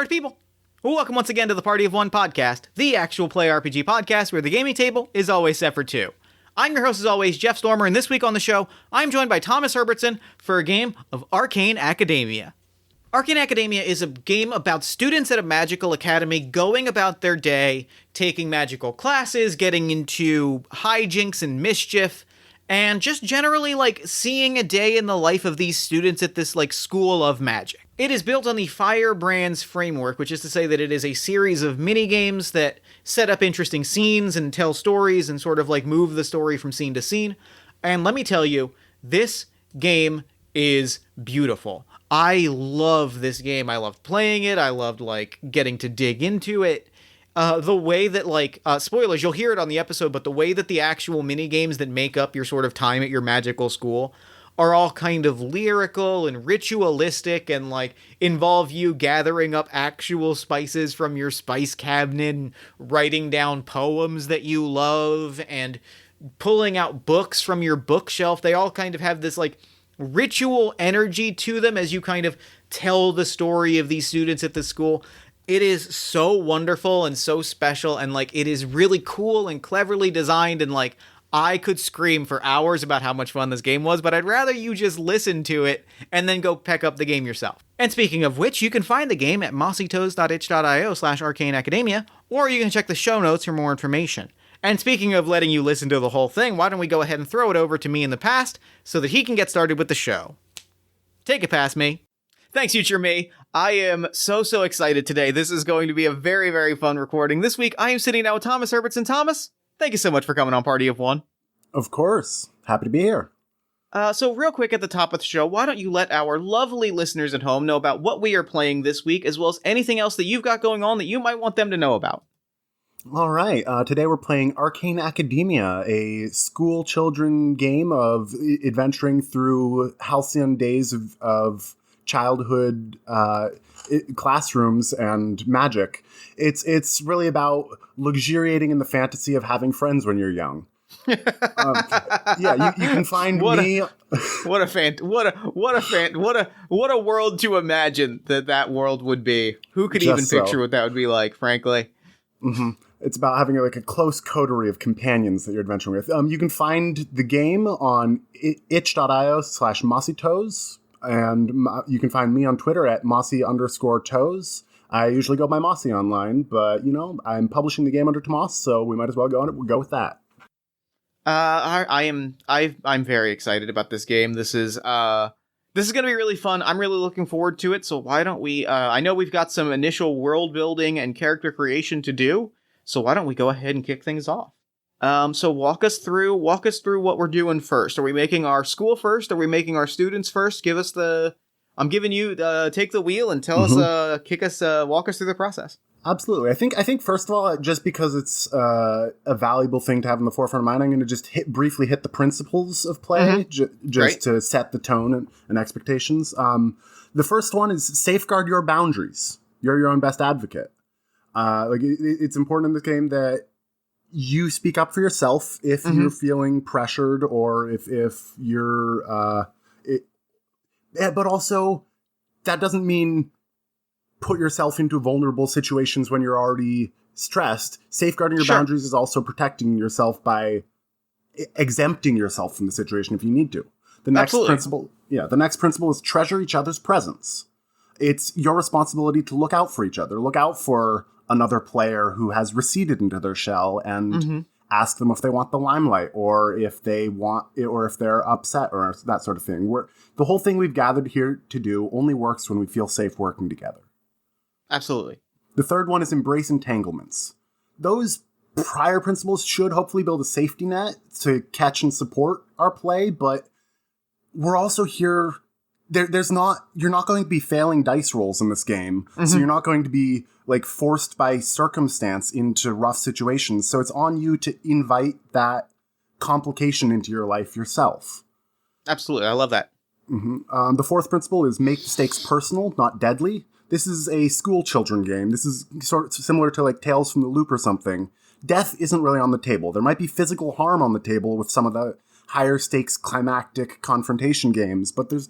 party people. Welcome once again to the Party of One podcast, the actual play RPG podcast where the gaming table is always set for two. I'm your host as always, Jeff Stormer, and this week on the show, I'm joined by Tomas Herbertson for a game of Arcane Academia. Arcane Academia is a game about students at a magical academy going about their day, taking magical classes, getting into hijinks and mischief, and just generally, seeing a day in the life of these students at this, school of magic. It is built on the Firebrands framework, which is to say that it is a series of mini-games that set up interesting scenes and tell stories and sort of, move the story from scene to scene. And let me tell you, this game is beautiful. I love this game. I loved playing it. I loved, getting to dig into it. The way that, spoilers, you'll hear it on the episode, but the way that the actual mini-games that make up your sort of time at your magical school are all kind of lyrical and ritualistic and, involve you gathering up actual spices from your spice cabinet and writing down poems that you love and pulling out books from your bookshelf. They all kind of have this, ritual energy to them as you kind of tell the story of these students at the school. It is so wonderful and so special, and, it is really cool and cleverly designed, and, I could scream for hours about how much fun this game was, but I'd rather you just listen to it and then go pick up the game yourself. And speaking of which, you can find the game at mossytoes.itch.io/arcaneacademia, or you can check the show notes for more information. And speaking of letting you listen to the whole thing, why don't we go ahead and throw it over to me in the past so that he can get started with the show. Take it past me. Thanks, future me. I am so excited today. This is going to be a very, very fun recording. This week, I am sitting down with Tomas Herbertson. Thomas, thank you so much for coming on Party of One. Of course. Happy to be here. So real quick at the top of the show, why don't you let our lovely listeners at home know about what we are playing this week, as well as anything else that you've got going on that you might want them to know about. All right. Today we're playing Arcane Academia, a school children game of adventuring through halcyon days of childhood classrooms and magic. It's really about luxuriating in the fantasy of having friends when you're young. You can find me. What a world to imagine that world would be. Who could even picture what that would be like? Frankly, It's about having a close coterie of companions that you're adventuring with. You can find the game on itch.io/mossytoes. And you can find me on Twitter at mossy_toes. I usually go by Mossy online, but, I'm publishing the game under Tomas, so we might as well go with that. I'm very excited about this game. This is going to be really fun. I'm really looking forward to it, so why don't we, I know we've got some initial world building and character creation to do, so why don't we go ahead and kick things off? So walk us through what we're doing first. Are we making our school first? Are we making our students first? I'm giving you, take the wheel and tell us, walk us through the process. Absolutely. I think first of all, just because it's a valuable thing to have in the forefront of mind, I'm going to just briefly hit the principles of play, just to set the tone and expectations. The first one is safeguard your boundaries. You're your own best advocate. It's important in this game that you speak up for yourself if you're feeling pressured or if you're, but also that doesn't mean put yourself into vulnerable situations when you're already stressed. Safeguarding your boundaries is also protecting yourself by exempting yourself from the situation if you need to. The next principle is treasure each other's presence. It's your responsibility to look out for each other, look out for another player who has receded into their shell and ask them if they want the limelight or if they're upset or that sort of thing. The whole thing we've gathered here to do only works when we feel safe working together. Absolutely. The third one is embrace entanglements. Those prior principles should hopefully build a safety net to catch and support our play, but we're also here. You're not going to be failing dice rolls in this game, so you're not going to be forced by circumstance into rough situations. So it's on you to invite that complication into your life yourself. Absolutely, I love that. The fourth principle is make the stakes personal, not deadly. This is a school children game. This is sort of similar to Tales from the Loop or something. Death isn't really on the table. There might be physical harm on the table with some of the higher stakes climactic confrontation games, but this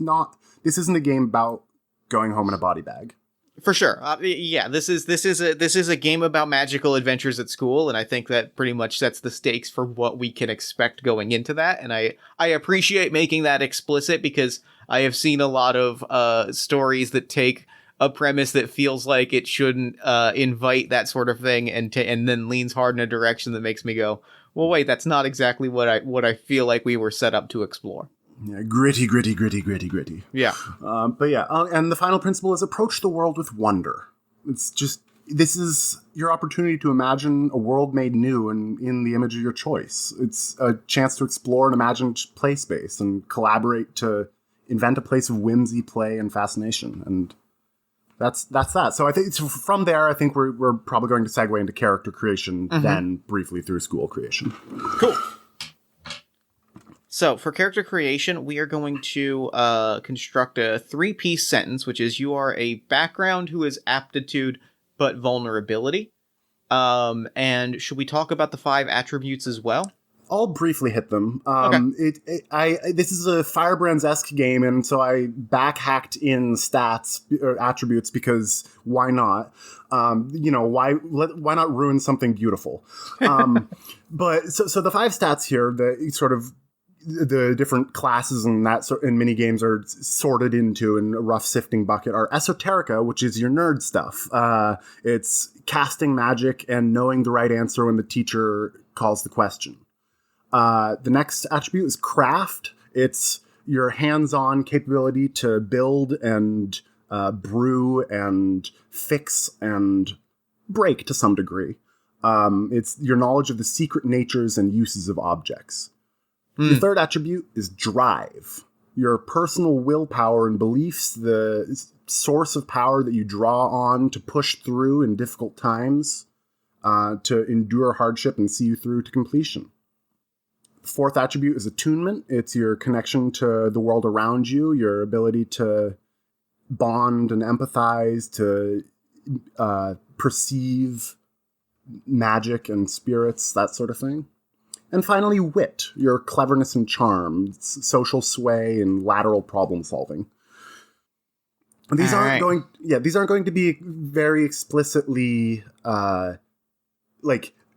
isn't a game about going home in a body bag. For sure. Yeah, this is a game about magical adventures at school, and I think that pretty much sets the stakes for what we can expect going into that. And I appreciate making that explicit, because I have seen a lot of stories that take a premise that feels like it shouldn't invite that sort of thing, and then leans hard in a direction that makes me go, well, wait, that's not exactly what I feel like we were set up to explore. Yeah, gritty. Yeah. And the final principle is approach the world with wonder. It's just, this is your opportunity to imagine a world made new and in the image of your choice. It's a chance to explore an imagined play space and collaborate to invent a place of whimsy, play, and fascination. And that's that. So I think from there, I think we're probably going to segue into character creation, then briefly through school creation. Cool. So, for character creation, we are going to construct a 3-piece sentence, which is, you are a background who is aptitude but vulnerability. And should we talk about the 5 attributes as well? I'll briefly hit them. Okay. This is a Firebrand's-esque game, and so I backhacked in stats or attributes because why not? Why not ruin something beautiful? But so the 5 stats here, the sort of the different classes and that and mini games are sorted into in a rough sifting bucket, are esoterica, which is your nerd stuff. It's casting magic and knowing the right answer when the teacher calls the question. The next attribute is craft. It's your hands-on capability to build and brew and fix and break to some degree. It's your knowledge of the secret natures and uses of objects. The third attribute is drive. Your personal willpower and beliefs, the source of power that you draw on to push through in difficult times, to endure hardship and see you through to completion. The fourth attribute is attunement. It's your connection to the world around you, your ability to bond and empathize, to perceive magic and spirits, that sort of thing. And finally, wit, your cleverness and charm, social sway, and lateral problem solving. These aren't going to be very explicitly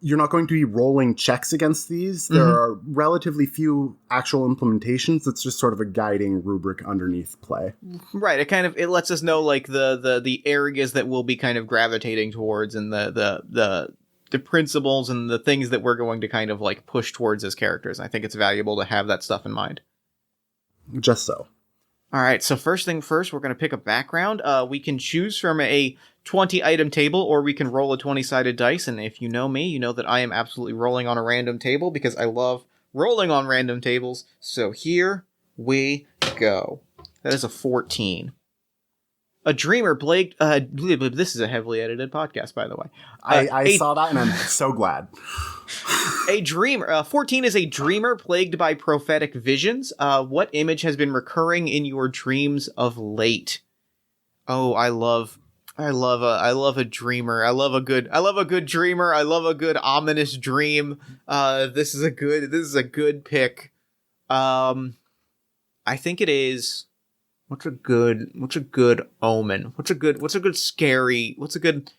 you're not going to be rolling checks against these. There are relatively few actual implementations. It's just sort of a guiding rubric underneath play. Right. It lets us know like the areas that we'll be kind of gravitating towards, and the principles and the things that we're going to kind of like push towards as characters. And I think it's valuable to have that stuff in mind. Just so. All right. So first thing first, we're going to pick a background. We can choose from a 20 item table, or we can roll a 20-sided dice. And if you know me, you know that I am absolutely rolling on a random table because I love rolling on random tables. So here we go. That is a 14. A dreamer plagued... this is a heavily edited podcast, by the way. I saw that, and I'm so glad. A dreamer... 14 is a dreamer plagued by prophetic visions. What image has been recurring in your dreams of late? Oh, I love a dreamer. I love a good dreamer. I love a good ominous dream. This is a good pick. I think it is... What's a good omen? What's a good scary omen? What's a good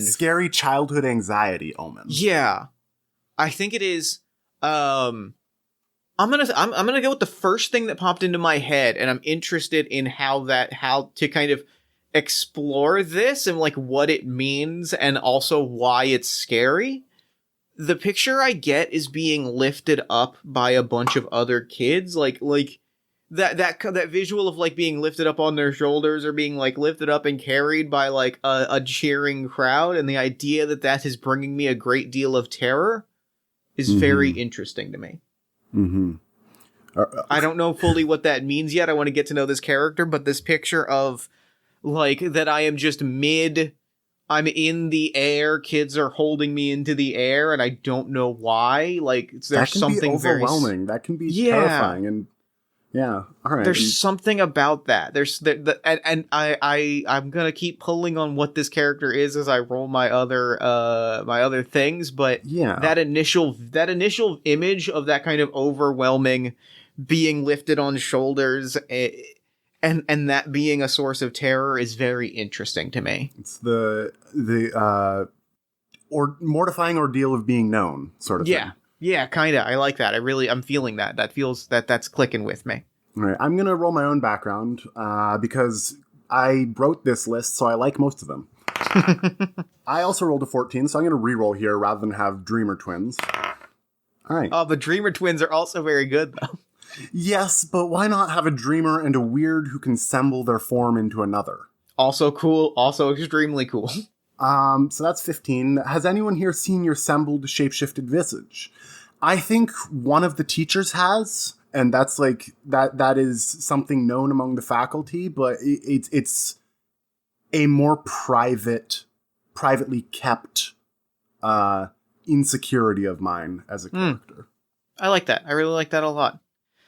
scary childhood anxiety omen? Yeah. I think it is I'm gonna go with the first thing that popped into my head, and I'm interested in how to kind of explore this and like what it means and also why it's scary. The picture I get is being lifted up by a bunch of other kids, like that visual of like being lifted up on their shoulders or being like lifted up and carried by like a cheering crowd, and the idea that is bringing me a great deal of terror is very interesting to me. I don't know fully what that means yet. I want to get to know this character, but this picture of like that I am just I'm in the air, kids are holding me into the air, and I don't know why. Like there's something very overwhelming. That can be terrifying, and yeah, all right. There's something about that. I'm gonna keep pulling on what this character is as I roll my other things. But yeah, that initial image of that kind of overwhelming being lifted on shoulders, and that being a source of terror is very interesting to me. It's the or mortifying ordeal of being known, sort of thing. Yeah, kind of. I like that. I'm feeling that. That feels that's clicking with me. All right, I'm going to roll my own background because I wrote this list, so I like most of them. I also rolled a 14, so I'm going to re-roll here rather than have Dreamer Twins. All right. Oh, but Dreamer Twins are also very good, though. Yes, but why not have a dreamer and a weird who can assemble their form into another? Also cool, also extremely cool. So that's 15. Has anyone here seen your assembled, shapeshifted visage? I think one of the teachers has, and that's like, that is something known among the faculty, but it's a more privately kept insecurity of mine as a character. I like that. I really like that a lot.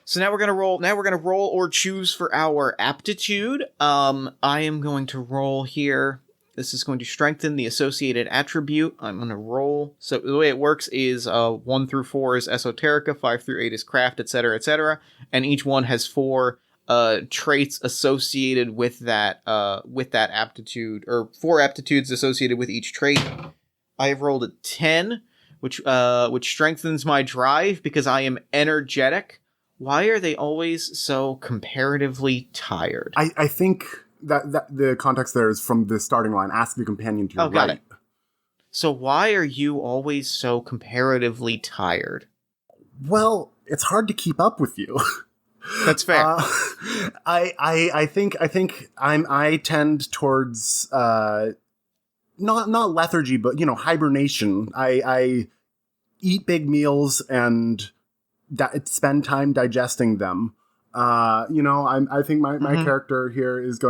So now we're gonna roll. Now we're gonna roll or choose for our aptitude. I am going to roll here. This is going to strengthen the associated attribute. I'm gonna roll. So the way it works is 1 through 4 is esoterica, 5 through 8 is craft, etc., etc., and each one has 4 traits associated with that aptitude, or 4 aptitudes associated with each trait. I have rolled a 10, which strengthens my drive because I am energetic. Why are they always so comparatively tired? I think that the context there is from the starting line, ask the companion to your right. Got it. So why are you always so comparatively tired? Well, it's hard to keep up with you. That's fair. I think I tend towards not lethargy, but hibernation. I eat big meals and spend time digesting them. I think my character here is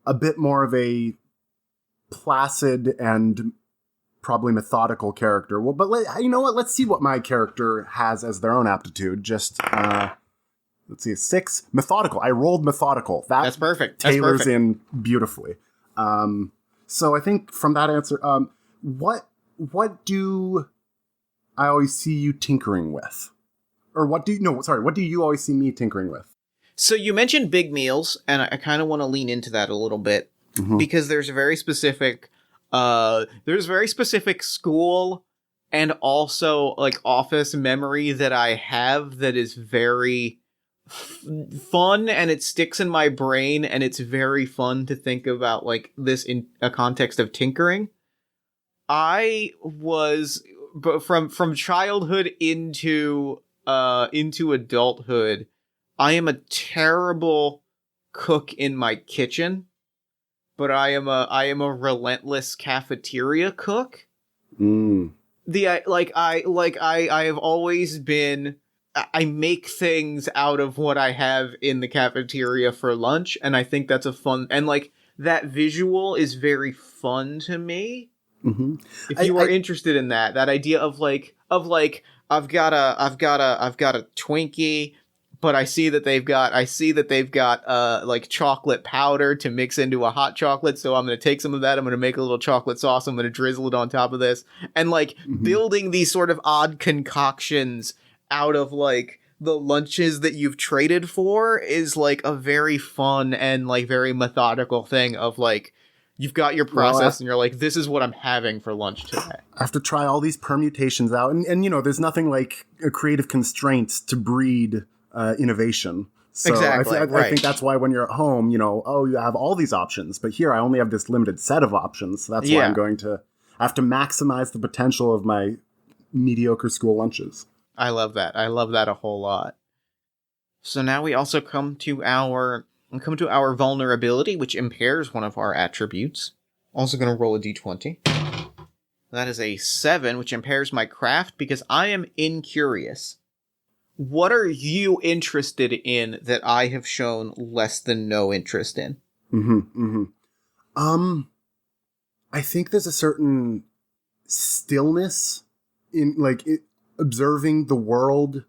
a bit more of a placid and probably methodical character. Well, but you know what? Let's see what my character has as their own aptitude. Just let's see, 6 methodical. I rolled methodical. That's perfect. Tailors in beautifully. So I think from that answer, what do I always see you tinkering with? Or what do you always see me tinkering with? So you mentioned big meals, and I kind of want to lean into that a little bit, because there's a very specific school and also like office memory that I have that is very fun, and it sticks in my brain, and it's very fun to think about like this in a context of tinkering. I was from childhood into adulthood, I am a terrible cook in my kitchen, but I am a relentless cafeteria cook. I have always been. I make things out of what I have in the cafeteria for lunch, and I think that's a fun, and like that visual is very fun to me. Mm-hmm. If you are interested in that idea of like I've got a Twinkie, but I see that they've got like chocolate powder to mix into a hot chocolate, so I'm going to take some of that, I'm going to make a little chocolate sauce, I'm going to drizzle it on top of this, and like building these sort of odd concoctions out of like the lunches that you've traded for is like a very fun and like very methodical thing of like, you've got your process and you're like, this is what I'm having for lunch today. I have to try all these permutations out. And there's nothing like a creative constraints to breed innovation. So exactly. I think that's why when you're at home, you have all these options. But here I only have this limited set of options. So that's why I'm going to have to maximize the potential of my mediocre school lunches. I love that. I love that a whole lot. So now we also come to our vulnerability, which impairs one of our attributes. Also going to roll a d20. That is a 7, which impairs my craft because I am incurious. What are you interested in that I have shown less than no interest in? I think there's a certain stillness in observing the world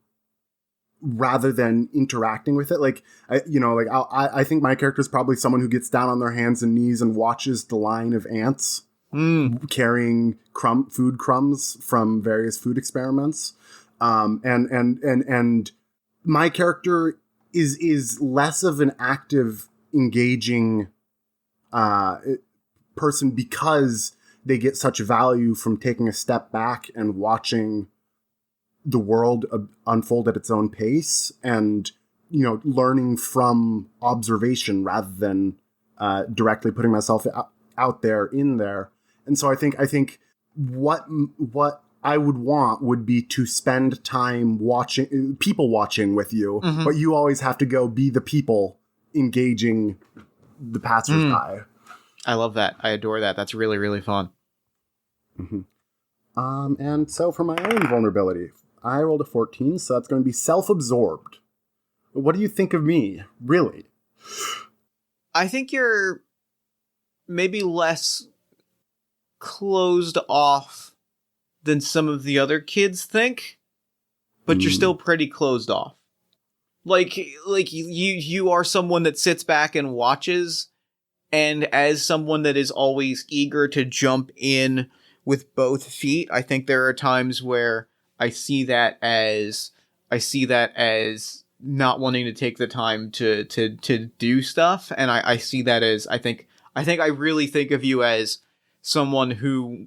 rather than interacting with it. I think my character is probably someone who gets down on their hands and knees and watches the line of ants carrying food crumbs from various food experiments. And my character is less of an active, engaging person because they get such value from taking a step back and watching the world unfold at its own pace and, learning from observation rather than directly putting myself out there in there. And so I think what I would want would be to spend time people watching with you, but you always have to go be the people engaging the passersby. I love that. I adore that. That's really, really fun. And so for my own vulnerability, I rolled a 14, so that's going to be self-absorbed. What do you think of me, really? I think you're maybe less closed off than some of the other kids think, but you're still pretty closed off. Like you are someone that sits back and watches, and as someone that is always eager to jump in with both feet, I think there are times where I see that as not wanting to take the time to do stuff, and I see that as I really think of you as someone who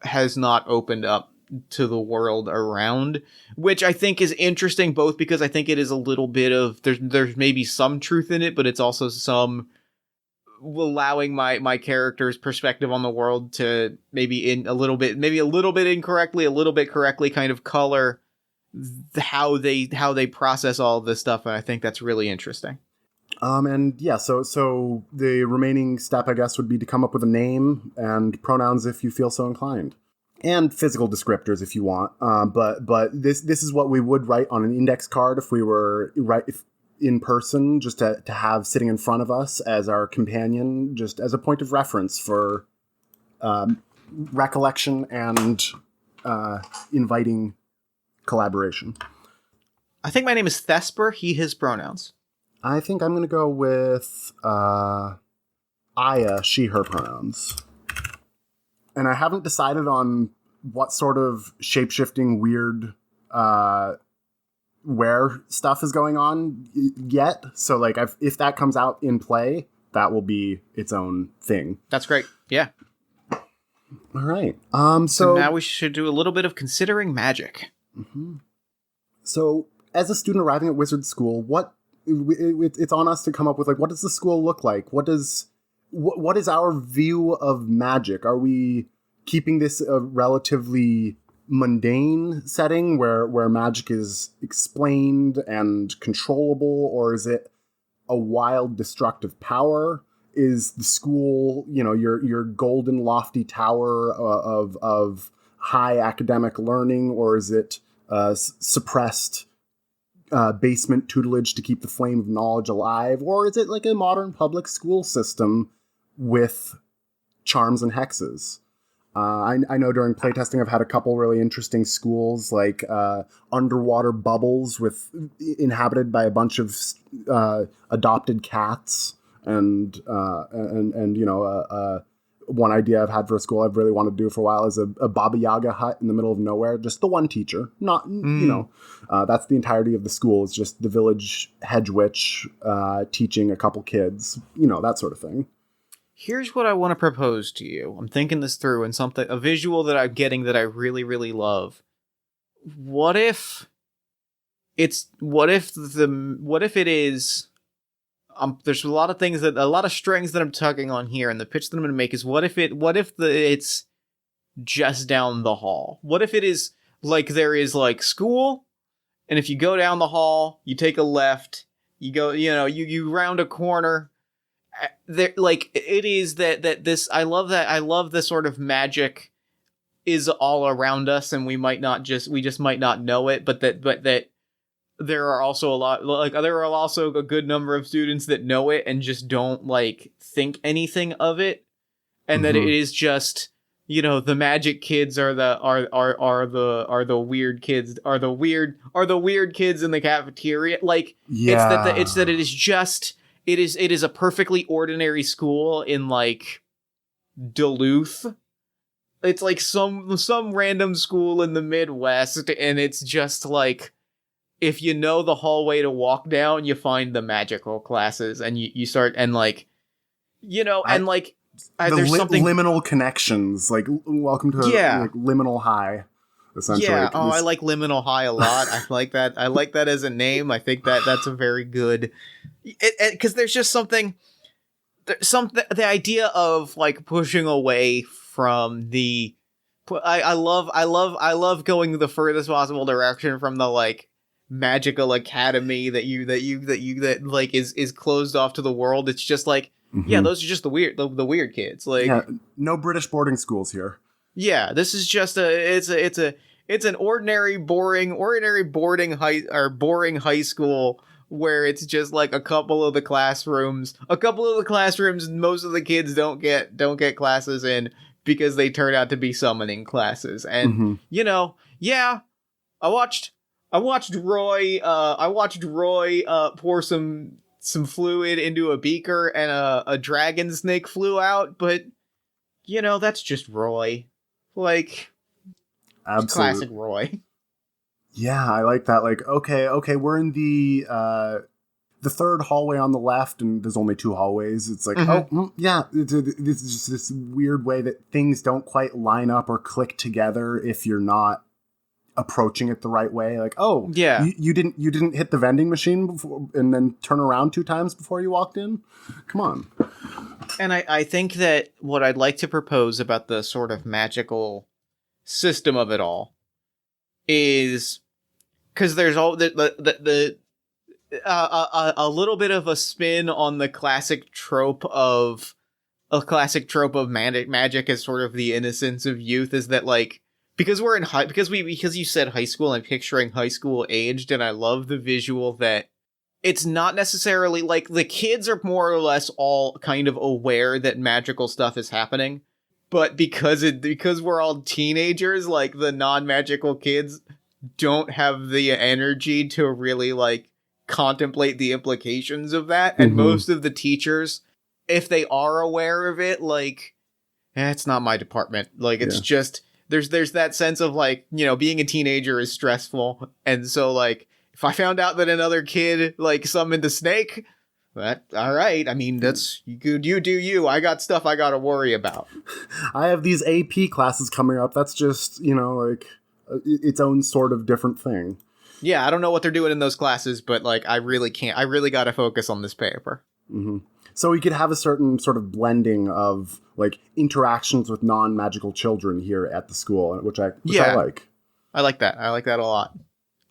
has not opened up to the world around, which I think is interesting, both because I think it is a little bit of there's maybe some truth in it, but it's also some allowing my character's perspective on the world to maybe a little bit incorrectly, a little bit correctly kind of color how they process all of this stuff, and I think that's really interesting. And yeah, so the remaining step, I guess, would be to come up with a name and pronouns if you feel so inclined, and physical descriptors if you want. But this is what we would write on an index card if we were in person, just to have sitting in front of us as our companion, just as a point of reference for recollection and inviting collaboration. I think my name is Thesper, he, his pronouns. I think I'm going to go with Aya, she, her pronouns. And I haven't decided on what sort of shape-shifting weird where stuff is going on yet. So like if that comes out in play, that will be its own thing. That's great. Yeah. All right. So now we should do a little bit of considering magic. So as a student arriving at wizard school, it's on us to come up with, like, what does the school look like? What is our view of magic? Are we keeping this a relatively mundane setting where magic is explained and controllable, or is it a wild, destructive power? Is the school, your golden, lofty tower of high academic learning, or is it suppressed basement tutelage to keep the flame of knowledge alive? Or is it like a modern public school system with charms and hexes? I know during playtesting I've had a couple really interesting schools, like underwater bubbles inhabited by a bunch of adopted cats, and one idea I've had for a school I've really wanted to do for a while is a Baba Yaga hut in the middle of nowhere. Just the one teacher, not, that's the entirety of the school. It's just the village hedge witch teaching a couple kids, that sort of thing. Here's what I want to propose to you. I'm thinking this through, and a visual that I'm getting that I really, really love. What if it is, there's a lot of strings that I'm tugging on here, and the pitch that I'm going to make is what if it's just down the hall? What if it is like there is like school, and if you go down the hall, you take a left, you go, you round a corner. There, like, it is that this, I love this sort of magic is all around us, and we just might not know it, but that there are also a good number of students that know it and just don't like think anything of it, and that it is just, the magic kids are the weird kids are the weird kids in the cafeteria. Like, yeah. It is a perfectly ordinary school in like Duluth. It's like some random school in the Midwest, and it's just like if you know the hallway to walk down, you find the magical classes, and you start, and like, you know, and like, there's something liminal connections, like welcome to like, liminal high, essentially. Yeah, I like liminal high a lot. I like that. I like that as a name. I think that's a very good, because there's just something, the idea of like pushing away from the. I love going the furthest possible direction from the like magical academy that like is closed off to the world. It's just like, yeah, those are just the weird kids. Like, no British boarding schools here. Yeah, this is just it's an ordinary boarding high school where it's just like a couple of the classrooms, most of the kids don't get classes in because they turn out to be summoning classes. And you know, yeah, I watched Roy pour some fluid into a beaker and a dragon snake flew out, but you know, that's just Roy. Like, classic Roy. Yeah, I like that. Like, okay, we're in the third hallway on the left, and there's only 2 hallways. It's like, this is just this weird way that things don't quite line up or click together if you're not approaching it the right way. Like, you didn't hit the vending machine before and then turn around 2 times before you walked in? Come on. And I think that what I'd like to propose about the sort of magical system of it all is, because there's all a little bit of a spin on the classic trope of magic as sort of the innocence of youth, is that like, because you said high school, I'm picturing high school aged, and I love the visual that it's not necessarily like the kids are more or less all kind of aware that magical stuff is happening, but because we're all teenagers, like the non-magical kids don't have the energy to really like contemplate the implications of that. And most of the teachers, if they are aware of it, like, it's not my department. Like, it's just, there's that sense of like, you know, being a teenager is stressful. And so like, if I found out that another kid like summoned a snake, all right. I mean, that's you do you. I got stuff I got to worry about. I have these AP classes coming up. That's just, you know, like its own sort of different thing. Yeah, I don't know what they're doing in those classes, but like, I really got to focus on this paper. So we could have a certain sort of blending of like interactions with non-magical children here at the school, which I like. I like that. I like that a lot.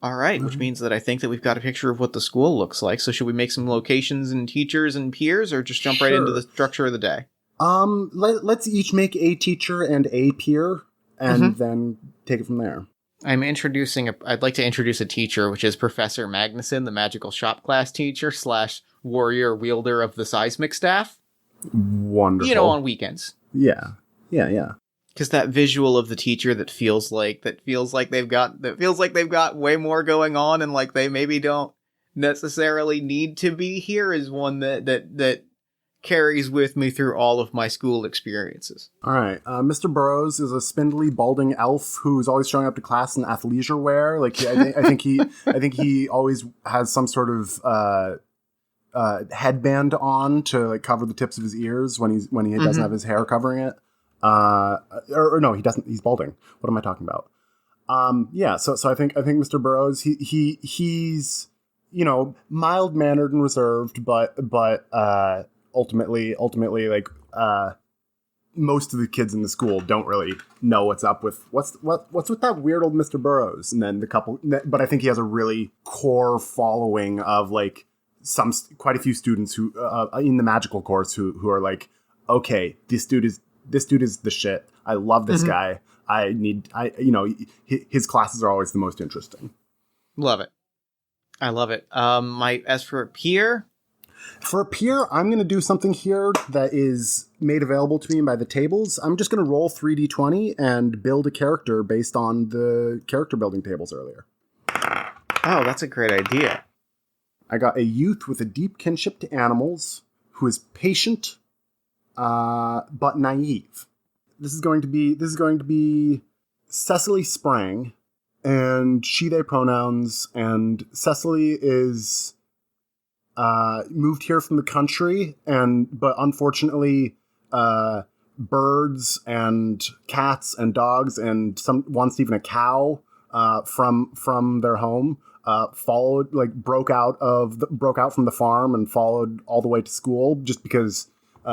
All right, which means that I think that we've got a picture of what the school looks like. So should we make some locations and teachers and peers, or just jump right into the structure of the day? Let's each make a teacher and a peer, and then take it from there. I'd like to introduce a teacher, which is Professor Magnuson, the magical shop class teacher / warrior wielder of the seismic staff. Wonderful. You know, on weekends. Yeah. Because that visual of the teacher that feels like they've got way more going on, and like they maybe don't necessarily need to be here, is one that carries with me through all of my school experiences. All right. Mr. Burrows is a spindly, balding elf who's always showing up to class in athleisure wear. Like, I think he always has some sort of headband on to like cover the tips of his ears when he doesn't have his hair covering it. Or no, he doesn't. He's balding. What am I talking about? So I think Mr. Burrows, he's, you know, mild mannered and reserved, but ultimately like most of the kids in the school don't really know what's up with what's with that weird old Mr. Burrows. And then but I think he has a really core following of like quite a few students who in the magical course who are like, okay, this dude is the shit. I love this guy. His classes are always the most interesting. Love it. I love it. As for a peer, I'm going to do something here that is made available to me by the tables. I'm just going to roll 3d20 and build a character based on the character building tables earlier. Oh, that's a great idea. I got a youth with a deep kinship to animals who is patient, but naive. This is going to be Cecily Sprang, and she, they pronouns, and Cecily is moved here from the country, but unfortunately birds and cats and dogs and once even a cow from their home broke out from the farm and followed all the way to school, just because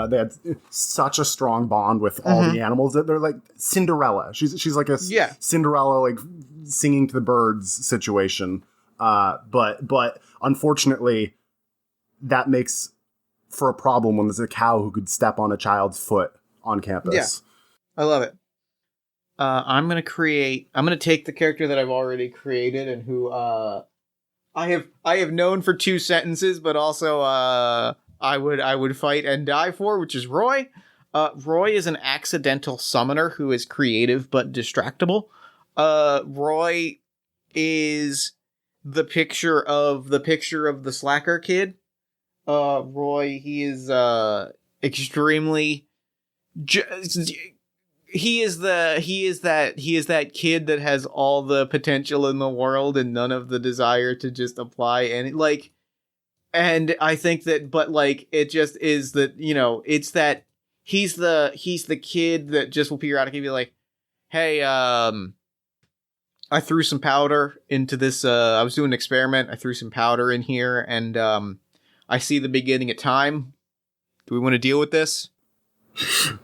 they had such a strong bond with all the animals that they're like Cinderella. She's like a Cinderella, like singing to the birds situation. But unfortunately, that makes for a problem when there's a cow who could step on a child's foot on campus. Yeah, I love it. I'm gonna take the character that I've already created and who I have known for 2 sentences, but also I would fight and die for, which is Roy. Roy is an accidental summoner who is creative but distractible. Roy is the picture of the slacker kid. Roy, he is extremely. He is that kid that has all the potential in the world and none of the desire to just apply any, like. And I think that, but like, it just is that, you know, it's that he's the kid that just will periodically be like, hey, I threw some powder into this, I was doing an experiment. I threw some powder in here and, I see the beginning of time. Do we want to deal with this?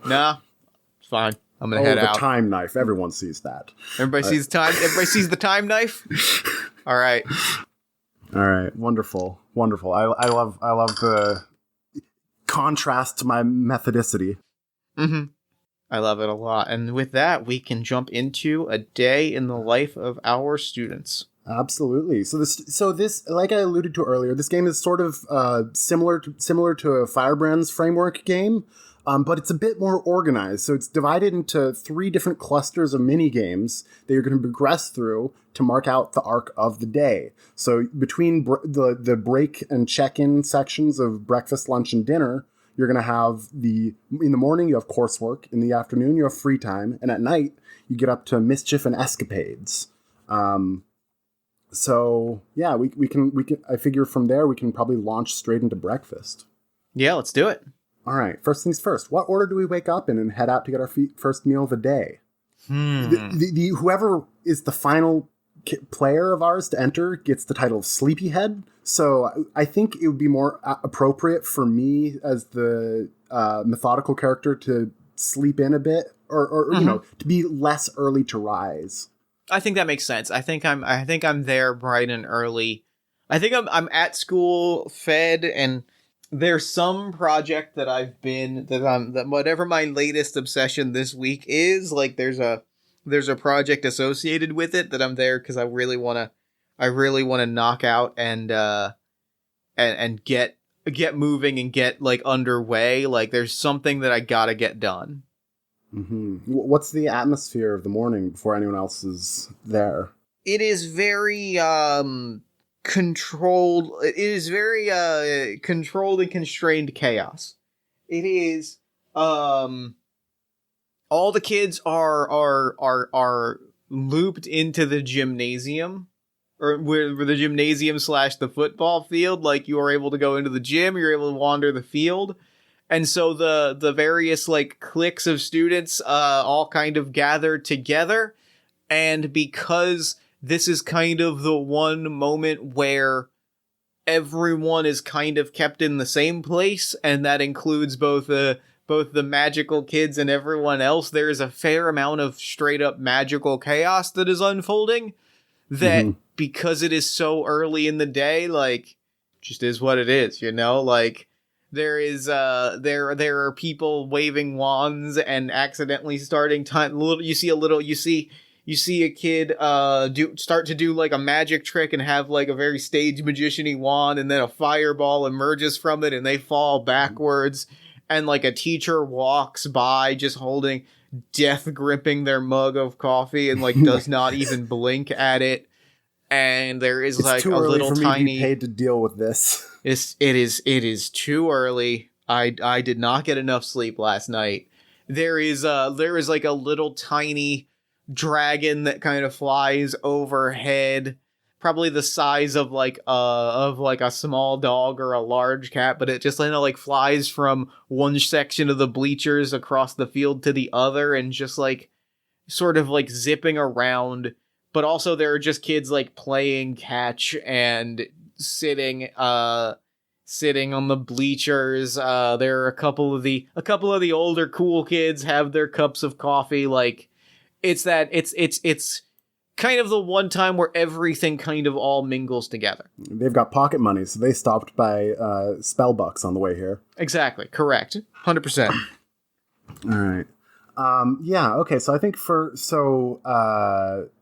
Nah, it's fine. I'm going to head out. The time knife. Everyone sees that. Everybody sees the time knife. All right. Wonderful. I love the contrast to my methodicity. Mm-hmm. I love it a lot. And with that, we can jump into a day in the life of our students. Absolutely. So this, like I alluded to earlier, this game is sort of similar to a Firebrand's framework game, but it's a bit more organized. So it's divided into 3 different clusters of mini games that you're going to progress through to mark out the arc of the day. So between the break and check-in sections of breakfast, lunch, and dinner, you're going to have in the morning you have coursework, in the afternoon you have free time, and at night you get up to mischief and escapades. So yeah, we can. I figure from there we can probably launch straight into breakfast. Yeah, let's do it. All right. First things first. What order do we wake up in and head out to get our first meal of the day? Whoever is the final player of ours to enter gets the title of Sleepyhead. So I think it would be more appropriate for me as the methodical character to sleep in a bit, or you know, to be less early to rise. I think that makes sense. I think I'm there bright and early. I think I'm at school, fed, and there's some project that that whatever my latest obsession this week is, like there's a project associated with it that I'm there because I really want to knock out and get moving and get like underway. Like there's something that I gotta get done. Mm-hmm. What's the atmosphere of the morning before anyone else is there? It is very controlled. It is very controlled and constrained chaos. It is all the kids are looped into the gymnasium, or where the gymnasium / the football field. Like you are able to go into the gym, you're able to wander the field. And so the various like cliques of students all kind of gather together, and because this is kind of the one moment where everyone is kind of kept in the same place, and that includes both the magical kids and everyone else, there is a fair amount of straight up magical chaos that is unfolding that because it is so early in the day, like just is what it is, you know, like there is there are people waving wands and accidentally starting time. You see a kid start to do like a magic trick and have like a very stage magician-y wand, and then a fireball emerges from it and they fall backwards, and like a teacher walks by just holding death gripping their mug of coffee and like does not even blink at it. And there is it's like too a early little for me tiny to be paid to deal with this. It is too early. I did not get enough sleep last night. There is like a little tiny dragon that kind of flies overhead, probably the size of like a small dog or a large cat, but it just kind of like flies from one section of the bleachers across the field to the other and just like sort of like zipping around. But also there are just kids like playing catch and sitting on the bleachers. There are a couple of the older cool kids have their cups of coffee. Like it's kind of the one time where everything kind of all mingles together. They've got pocket money, so they stopped by spell bucks on the way here. Exactly, correct. 100%. All right. Yeah, okay, so I think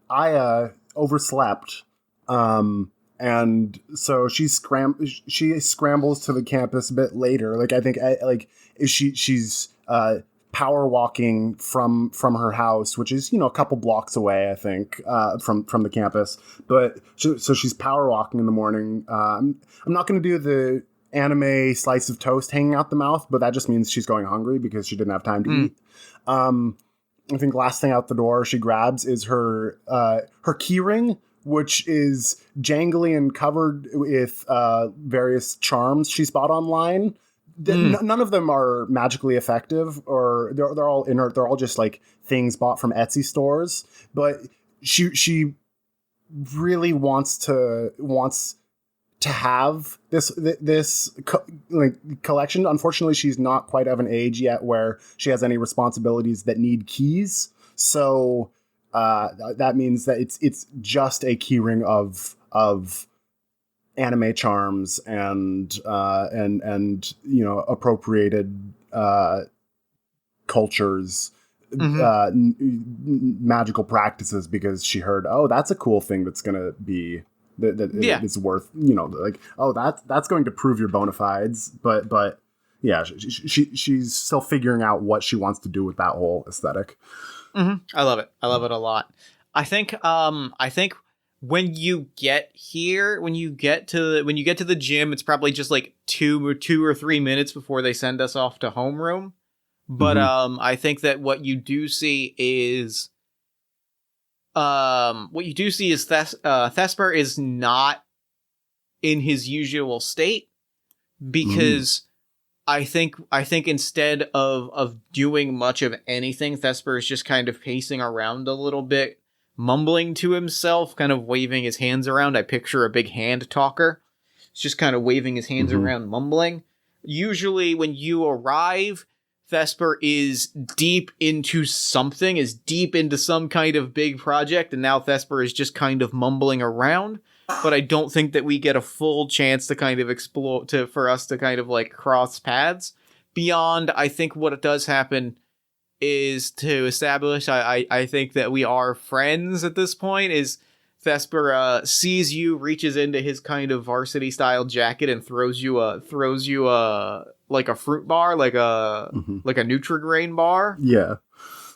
Aya overslept, and so she scrambles to the campus a bit later. Like, I think she's power walking from her house, which is, a couple blocks away, I think, from the campus. But so she's power walking in the morning. I'm not going to do the anime slice of toast hanging out the mouth, but that just means she's going hungry because she didn't have time to eat. I think last thing out the door she grabs is her key ring, which is jangly and covered with various charms she's bought online. None of them are magically effective, or they're all inert. They're all just like things bought from Etsy stores. But she really wants to have this collection. Unfortunately, she's not quite of an age yet where she has any responsibilities that need keys. So that means that it's just a keyring of anime charms and appropriated cultures, magical practices, because she heard, oh, that's a cool thing that's gonna be that is worth, that's going to prove your bona fides. But yeah, she's still figuring out what she wants to do with that whole aesthetic. I love it a lot. I think when you get here, when you get to the gym, it's probably just like 2 or 3 minutes before they send us off to homeroom. But I think that what you do see is Thesper is not in his usual state, because I think instead of doing much of anything, Thesper is just kind of pacing around a little bit, mumbling to himself, kind of waving his hands around. I picture a big hand talker. He's just kind of waving his hands around, mumbling. Usually when you arrive, Thesper is deep into something, is deep into some kind of big project, and now Thesper is just kind of mumbling around. But I don't think that we get a full chance to kind of explore, for us to kind of like cross paths. Beyond, I think what does happen is to establish, I think that we are friends at this point, is Thesper sees you, reaches into his kind of varsity style jacket and throws you like a fruit bar, like a Nutri-Grain bar. Yeah.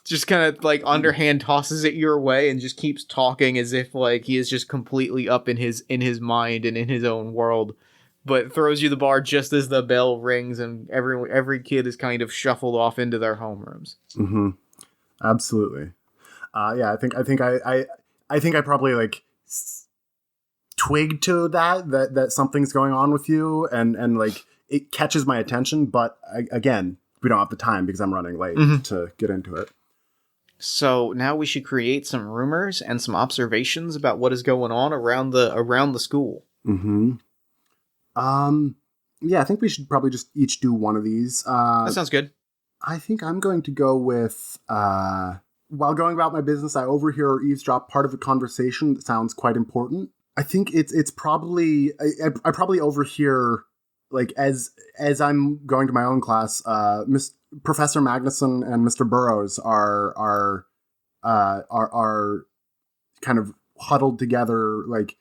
Just kind of like underhand tosses it your way and just keeps talking as if like he is just completely up in his mind and in his own world, but throws you the bar just as the bell rings and every kid is kind of shuffled off into their homerooms. Absolutely. Yeah, I think I probably like twigged to that something's going on with you, and like it catches my attention, but again, we don't have the time because I'm running late to get into it. So now we should create some rumors and some observations about what is going on around the school. Yeah, I think we should probably just each do one of these. That sounds good. I think I'm going to go with, while going about my business, I overhear or eavesdrop part of a conversation that sounds quite important. I think it's probably, I probably overhear, like, as I'm going to my own class, Professor Magnuson and Mr. Burrows are kind of huddled together, like,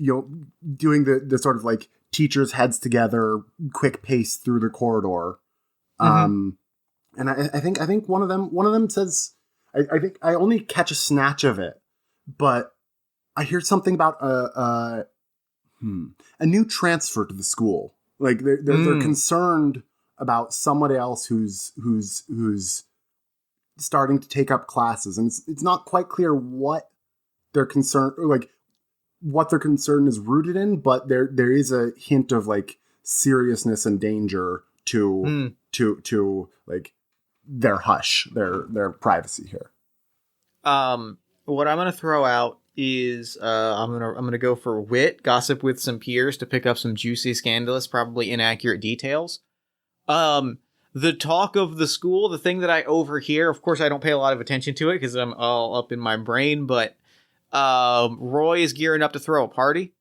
doing the sort of like teachers' heads together, quick pace through the corridor. And I think one of them says, I think I only catch a snatch of it, but I hear something about a new transfer to the school. Like they're concerned about somebody else who's starting to take up classes, and it's not quite clear what their concern, or like what their concern is rooted in, but there is a hint of like seriousness and danger to like their hush, their privacy here. What I'm gonna throw out is I'm gonna go for wit, gossip with some peers to pick up some juicy, scandalous, probably inaccurate details. The talk of the school, the thing that I overhear, of course I don't pay a lot of attention to it because I'm all up in my brain, but Roy is gearing up to throw a party.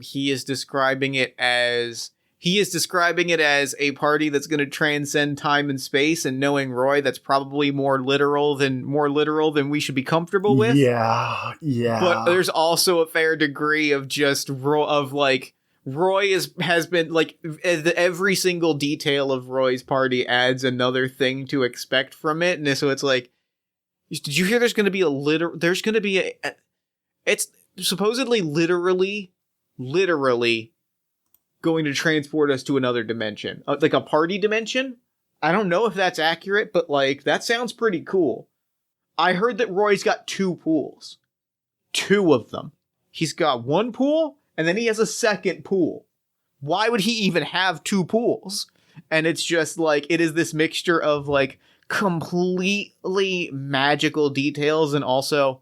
He is describing it as a party that's going to transcend time and space, and knowing Roy, that's probably more literal than we should be comfortable with. Yeah. But there's also a fair degree of just Roy has been like every single detail of Roy's party adds another thing to expect from it, and so it's like, did you hear? There's going to be it's supposedly literally going to transport us to another dimension, like a party dimension. I don't know if that's accurate, but like that sounds pretty cool. I heard that Roy's got 2 pools, 2 of them. He's got 1 pool. And then he has a second pool. Why would he even have 2 pools? And it's just like, it is this mixture of like completely magical details. And also,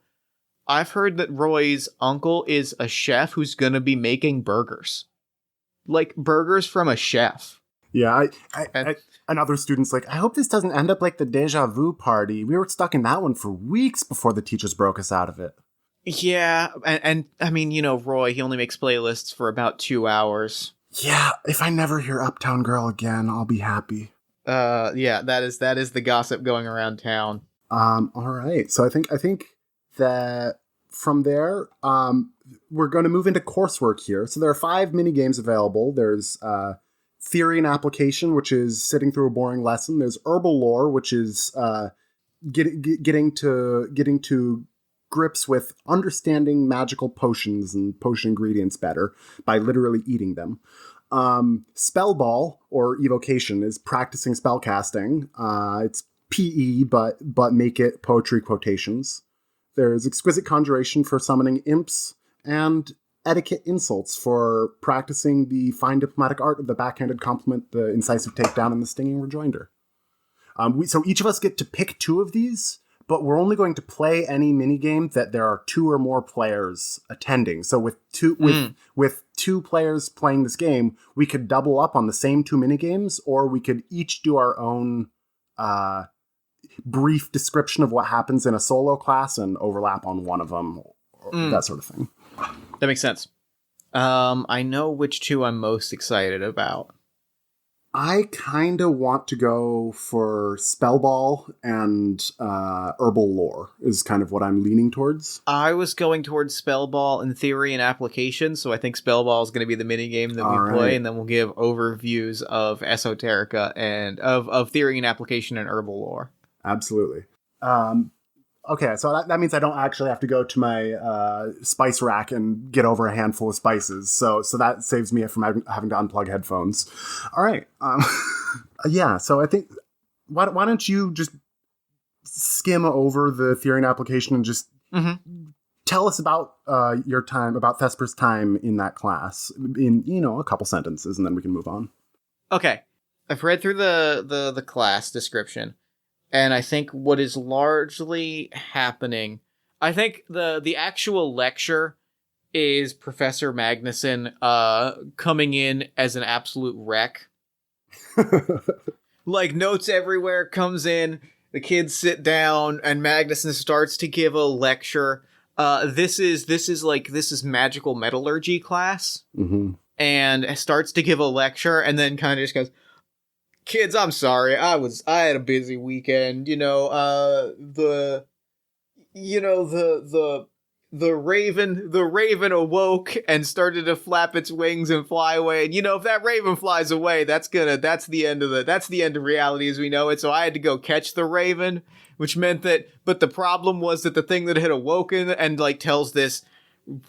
I've heard that Roy's uncle is a chef who's going to be making burgers. Like burgers from a chef. Yeah, and other students like, I hope this doesn't end up like the Deja Vu party. We were stuck in that one for weeks before the teachers broke us out of it. Yeah, and I mean, you know, Roy, he only makes playlists for about 2 hours. Yeah, if I never hear Uptown Girl again, I'll be happy. Yeah, that is the gossip going around town. All right. So I think that from there, we're going to move into coursework here. So there are 5 mini games available. There's theory and application, which is sitting through a boring lesson. There's herbal lore, which is getting to grips with understanding magical potions and potion ingredients better by literally eating them. Spell ball or evocation is practicing spellcasting. It's PE, but make it poetry quotations. There's exquisite conjuration for summoning imps, and etiquette insults for practicing the fine diplomatic art of the backhanded compliment, the incisive takedown, and the stinging rejoinder. So each of us get to pick 2 of these, but we're only going to play any minigame that there are 2 or more players attending. So with 2 players playing this game, we could double up on the same 2 minigames, or we could each do our own brief description of what happens in a solo class and overlap on one of them, or that sort of thing. That makes sense. I know which 2 I'm most excited about. I kind of want to go for Spellball and Herbal Lore is kind of what I'm leaning towards. I was going towards Spellball and Theory and Application, so I think Spellball is going to be the minigame that we play, and then we'll give overviews of Esoterica and of Theory and Application and Herbal Lore. Absolutely. Okay, so that means I don't actually have to go to my spice rack and get over a handful of spices. So that saves me from having to unplug headphones. All right. Yeah, so I think, why don't you just skim over the theory and application and just tell us about your time, about Thesper's time in that class in, a couple sentences, and then we can move on. Okay. I've read through the class description. And I think what is largely happening, I think the actual lecture is Professor Magnuson coming in as an absolute wreck. Like, notes everywhere, comes in, the kids sit down, and Magnuson starts to give a lecture. This is magical metallurgy class. Mm-hmm. And starts to give a lecture, and then kind of just goes, kids, I'm sorry. I had a busy weekend. The raven awoke and started to flap its wings and fly away. And if that raven flies away, that's the end of reality as we know it. So I had to go catch the raven, which meant that, but the problem was that the thing that had awoken and tells this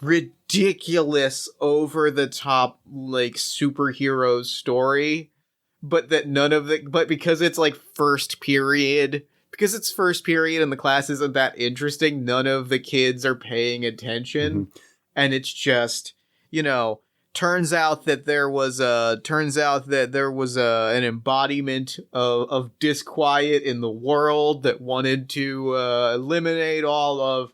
ridiculous over the top superhero story. But that but because it's first period, because it's first period and the class isn't that interesting, none of the kids are paying attention. Mm-hmm. And it's just, turns out that there was an embodiment of disquiet in the world that wanted to eliminate all of.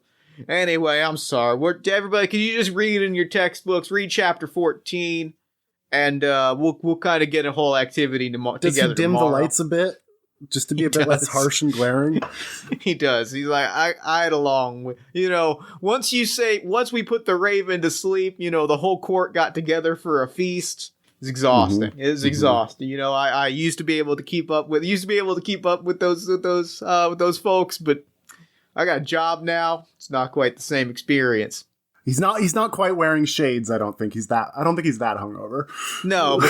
Anyway, I'm sorry. Everybody, can you just read in your textbooks? Read chapter 14, and we'll kind of get a whole activity together. Does he dim the lights a bit, just to be a bit less harsh and glaring? He does. He's like, I had along with, once we put the raven to sleep, the whole court got together for a feast. It's exhausting. Mm-hmm. It's exhausting. I used to be able to keep up with those folks, but I got a job now. It's not quite the same experience. He's not quite wearing shades. I don't think he's that hungover. No, but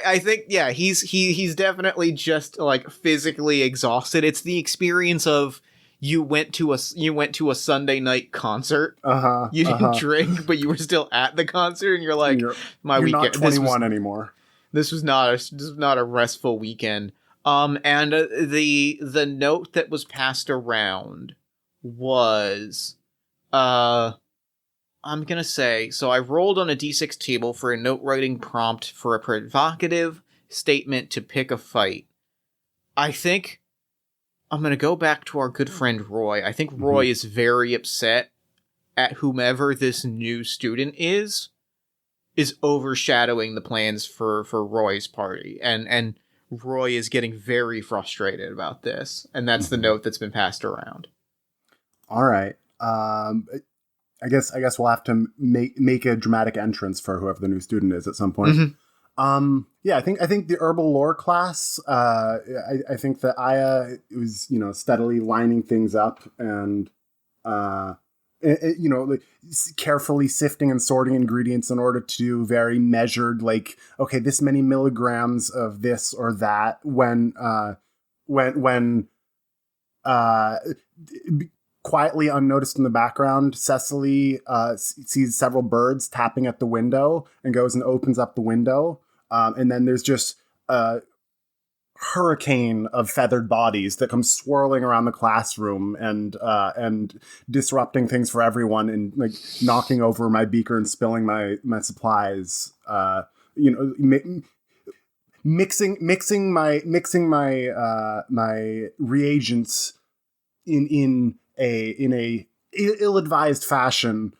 I think he's definitely just like physically exhausted. It's the experience of you went to a Sunday night concert. You didn't drink, but you were still at the concert, and you're like, you're weekend. Not 21 anymore. This was not a restful weekend. And the note that was passed around was, I'm going to say, so I rolled on a D6 table for a note writing prompt for a provocative statement to pick a fight. I think I'm going to go back to our good friend Roy. I think Roy is very upset at whomever this new student is overshadowing the plans for Roy's party. And Roy is getting very frustrated about this. And that's the note that's been passed around. All right. I guess we'll have to make a dramatic entrance for whoever the new student is at some point. Mm-hmm. I think the herbal lore class. I think that Aya was steadily lining things up and carefully sifting and sorting ingredients in order to do very measured, like, okay, this many milligrams of this or that. When quietly unnoticed in the background, Cecily sees several birds tapping at the window and goes and opens up the window. And then there's just a hurricane of feathered bodies that comes swirling around the classroom and disrupting things for everyone and like knocking over my beaker and spilling my supplies. Mixing my reagents in a ill-advised fashion,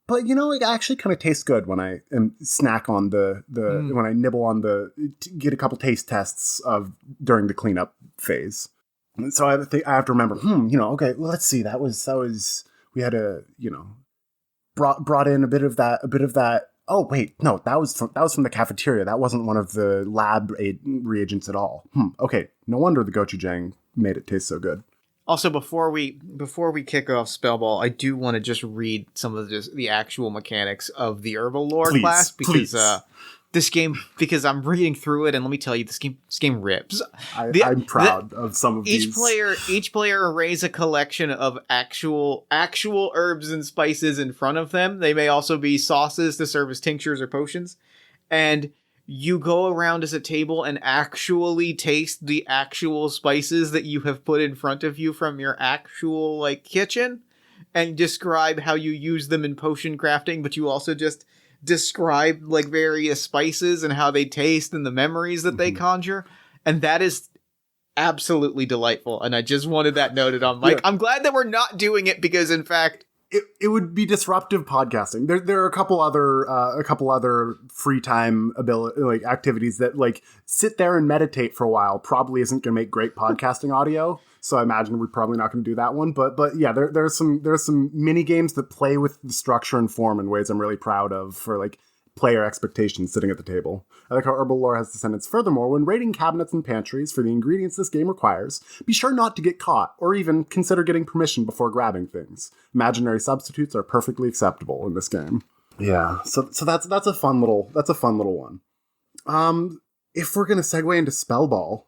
but it actually kind of tastes good when I snack on when I nibble on get a couple taste tests during the cleanup phase. So I have to remember, okay, well, let's see, that was we had brought in a bit of that. Oh wait, no, that was from the cafeteria. That wasn't one of the lab reagents at all. Okay, no wonder the gochujang made it taste so good. Also, before we kick off Spellball, I do want to just read some of the actual mechanics of the herbal lore class because because I'm reading through it, and let me tell you, this game rips. I'm proud of some of these. Each player arrays a collection of actual herbs and spices in front of them. They may also be sauces to serve as tinctures or potions, and you go around as a table and actually taste the actual spices that you have put in front of you from your actual kitchen, and describe how you use them in potion crafting, but you also just describe various spices and how they taste and the memories that they conjure. And that is absolutely delightful. And I just wanted that noted on mic. Yeah. I'm glad that we're not doing it because, in fact, it would be disruptive podcasting. There are a couple other free time activities that sit there and meditate for a while. Probably isn't going to make great podcasting audio. So I imagine we're probably not going to do that one. But yeah, there's some mini games that play with the structure and form in ways I'm really proud of for player expectations sitting at the table. I like how herbal lore has descendants. Furthermore, when raiding cabinets and pantries for the ingredients this game requires, be sure not to get caught or even consider getting permission before grabbing things. Imaginary substitutes are perfectly acceptable in this game. Yeah, so that's a fun little one. If we're gonna segue into Spellball,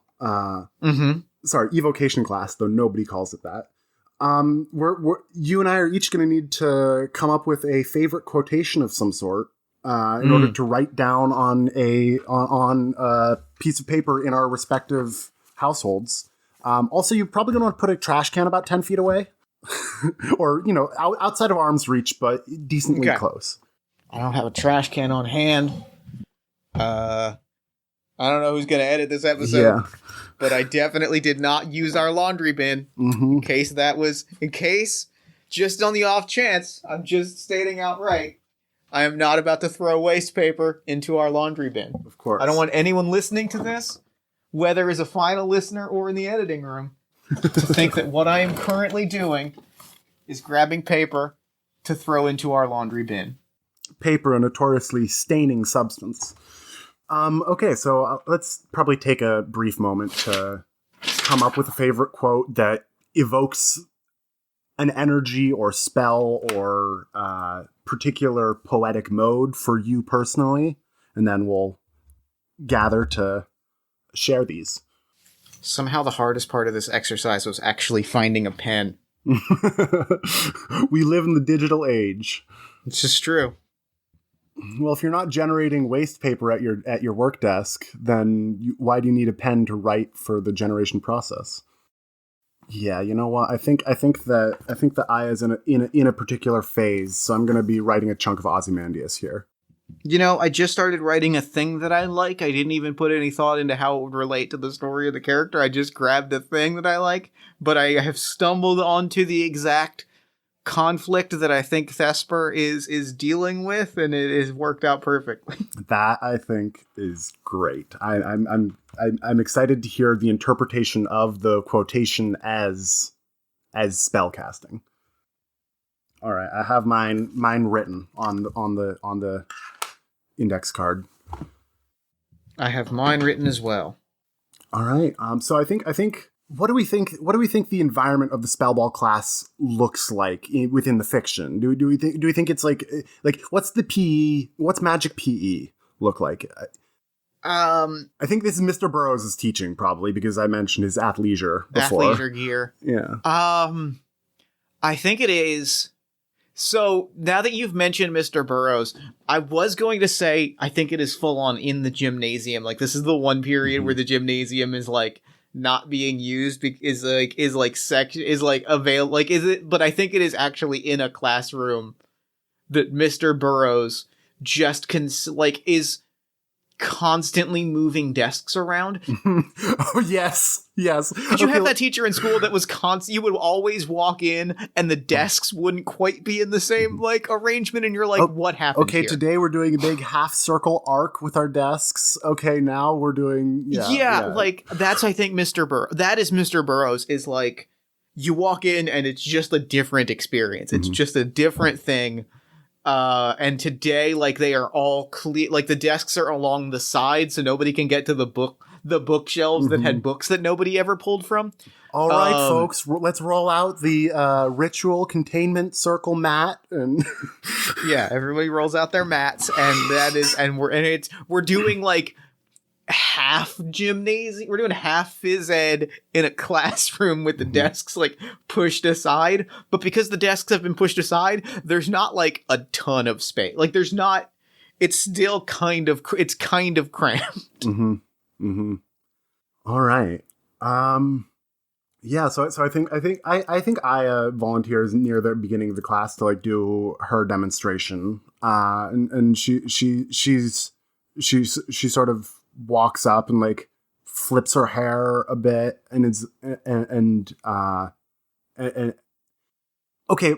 sorry, evocation class, though nobody calls it that. You and I are each going to need to come up with a favorite quotation of some sort in order to write down on a piece of paper in our respective households. Also, you're probably going to want to put a trash can about 10 feet away. Or, outside of arm's reach, but decently close. I don't have a trash can on hand. I don't know who's going to edit this episode, but I definitely did not use our laundry bin in case, just on the off chance, I'm just stating outright, I am not about to throw waste paper into our laundry bin. Of course. I don't want anyone listening to this, whether as a final listener or in the editing room, to think that what I am currently doing is grabbing paper to throw into our laundry bin. Paper, a notoriously staining substance. Okay, so let's probably take a brief moment to come up with a favorite quote that evokes an energy or spell or particular poetic mode for you personally, and then we'll gather to share these. Somehow the hardest part of this exercise was actually finding a pen. We live in the digital age. It's just true. Well, if you're not generating waste paper at your work desk, then why do you need a pen to write for the generation process? Yeah, you know what? I think the Aya is in a particular phase, so I'm going to be writing a chunk of Ozymandias here. I just started writing a thing that I like. I didn't even put any thought into how it would relate to the story of the character. I just grabbed the thing that I like, but I have stumbled onto the exact conflict that I think Thesper is dealing with, and it has worked out perfectly. That, I think, is great. I'm excited to hear the interpretation of the quotation as spellcasting. All right, I have mine written on the index card. I have mine written as well. All right. So I think what do we think the environment of the Spellball class looks like within the fiction? Do we think it's like what's the PE? What's magic PE look like? I think this is Mr. Burroughs' teaching, probably, because I mentioned his athleisure before. Athleisure gear. Yeah. I think it is. So now that you've mentioned Mr. Burroughs, I was going to say I think it is full on in the gymnasium. Like, this is the one period where the gymnasium is like not being used, but I think it is actually in a classroom that Mr. Burroughs just is constantly moving desks around. Oh, yes. Did you have that teacher in school that was constant? You would always walk in and the desks wouldn't quite be in the same arrangement, and you're like, what happened okay, here? Today we're doing a big half circle arc with our desks. Okay, now we're doing that's, I think, that is Mr. Burroughs, is like, you walk in and it's just a different experience. It's just a different thing. And today, they are all clear, the desks are along the side so nobody can get to the bookshelves that had books that nobody ever pulled from. All right, folks, let's roll out the ritual containment circle mat, and yeah, everybody rolls out their mats, and we're doing half gymnasium. We're doing half phys ed in a classroom with the desks pushed aside, but because the desks have been pushed aside, there's not a ton of space. There's not. It's still kind of cramped. All right. Yeah. So I think Aya volunteers near the beginning of the class to do her demonstration. And she sort of walks up and flips her hair a bit and okay,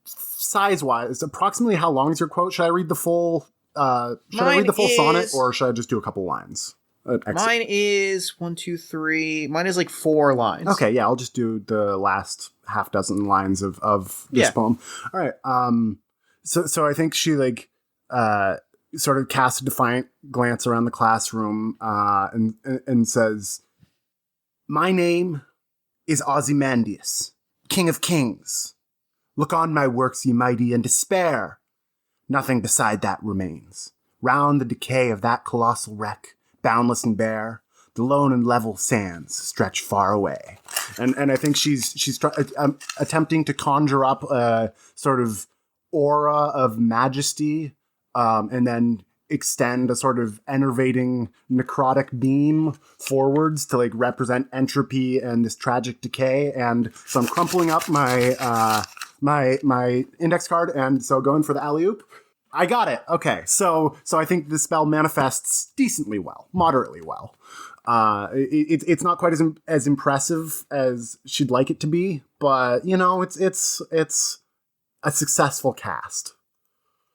size wise, approximately how long is your quote? Should I read the full sonnet, or should I just do a couple lines? Mine is 1, 2, 3. Mine is 4 lines. Okay, yeah, I'll just do the last half dozen lines of this poem. All right. So I think she sort of casts a defiant glance around the classroom and says, "My name is Ozymandias, King of Kings. Look on my works, ye mighty, and despair. Nothing beside that remains. Round the decay of that colossal wreck, boundless and bare, the lone and level sands stretch far away." And I think she's attempting to conjure up a sort of aura of majesty, and then extend a sort of enervating necrotic beam forwards to like represent entropy and this tragic decay. And so I'm crumpling up my my index card, and so going for the alley-oop. I got it. Okay, so I think the spell manifests decently well, moderately well. It's not quite as impressive as she'd like it to be, but you know, it's a successful cast.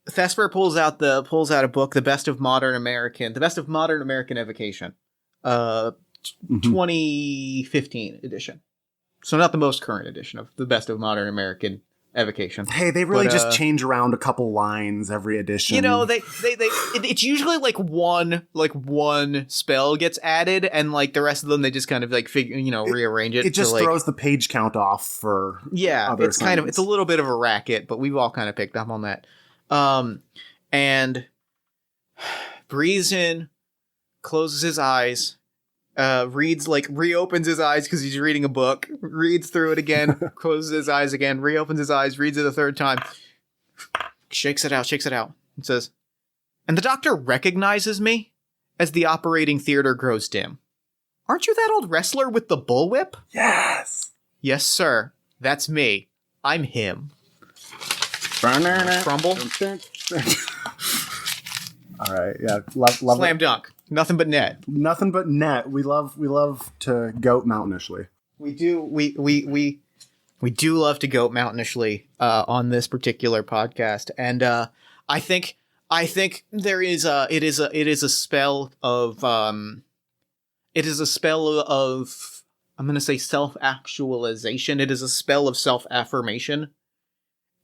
Thesper pulls out a book, The Best of Modern American Evocation, 2015 edition. So not the most current edition of The Best of Modern American Evocation. Hey, they really just change around a couple lines every edition. You know, it's usually like one spell gets added, and like the rest of them they just kind of like rearrange it. It just throws the page count off for other it's kind of, it's a little bit of a racket, but we've all kind of picked up on that. And breathes in, closes his eyes, reopens his eyes because he's reading a book, reads through it again, closes his eyes again, reopens his eyes, reads it a third time, shakes it out, and says, "And the doctor recognizes me as the operating theater grows dim. Aren't you that old wrestler with the bullwhip?" Yes. "Yes, sir. That's me. I'm him." Crumble. All right, yeah, love Slam dunk. Nothing but net. Nothing but net. We love to goat mountainishly. We do love to goat mountainishly on this particular podcast, and I think there is it is a spell of I'm going to say self-actualization. It is a spell of self-affirmation.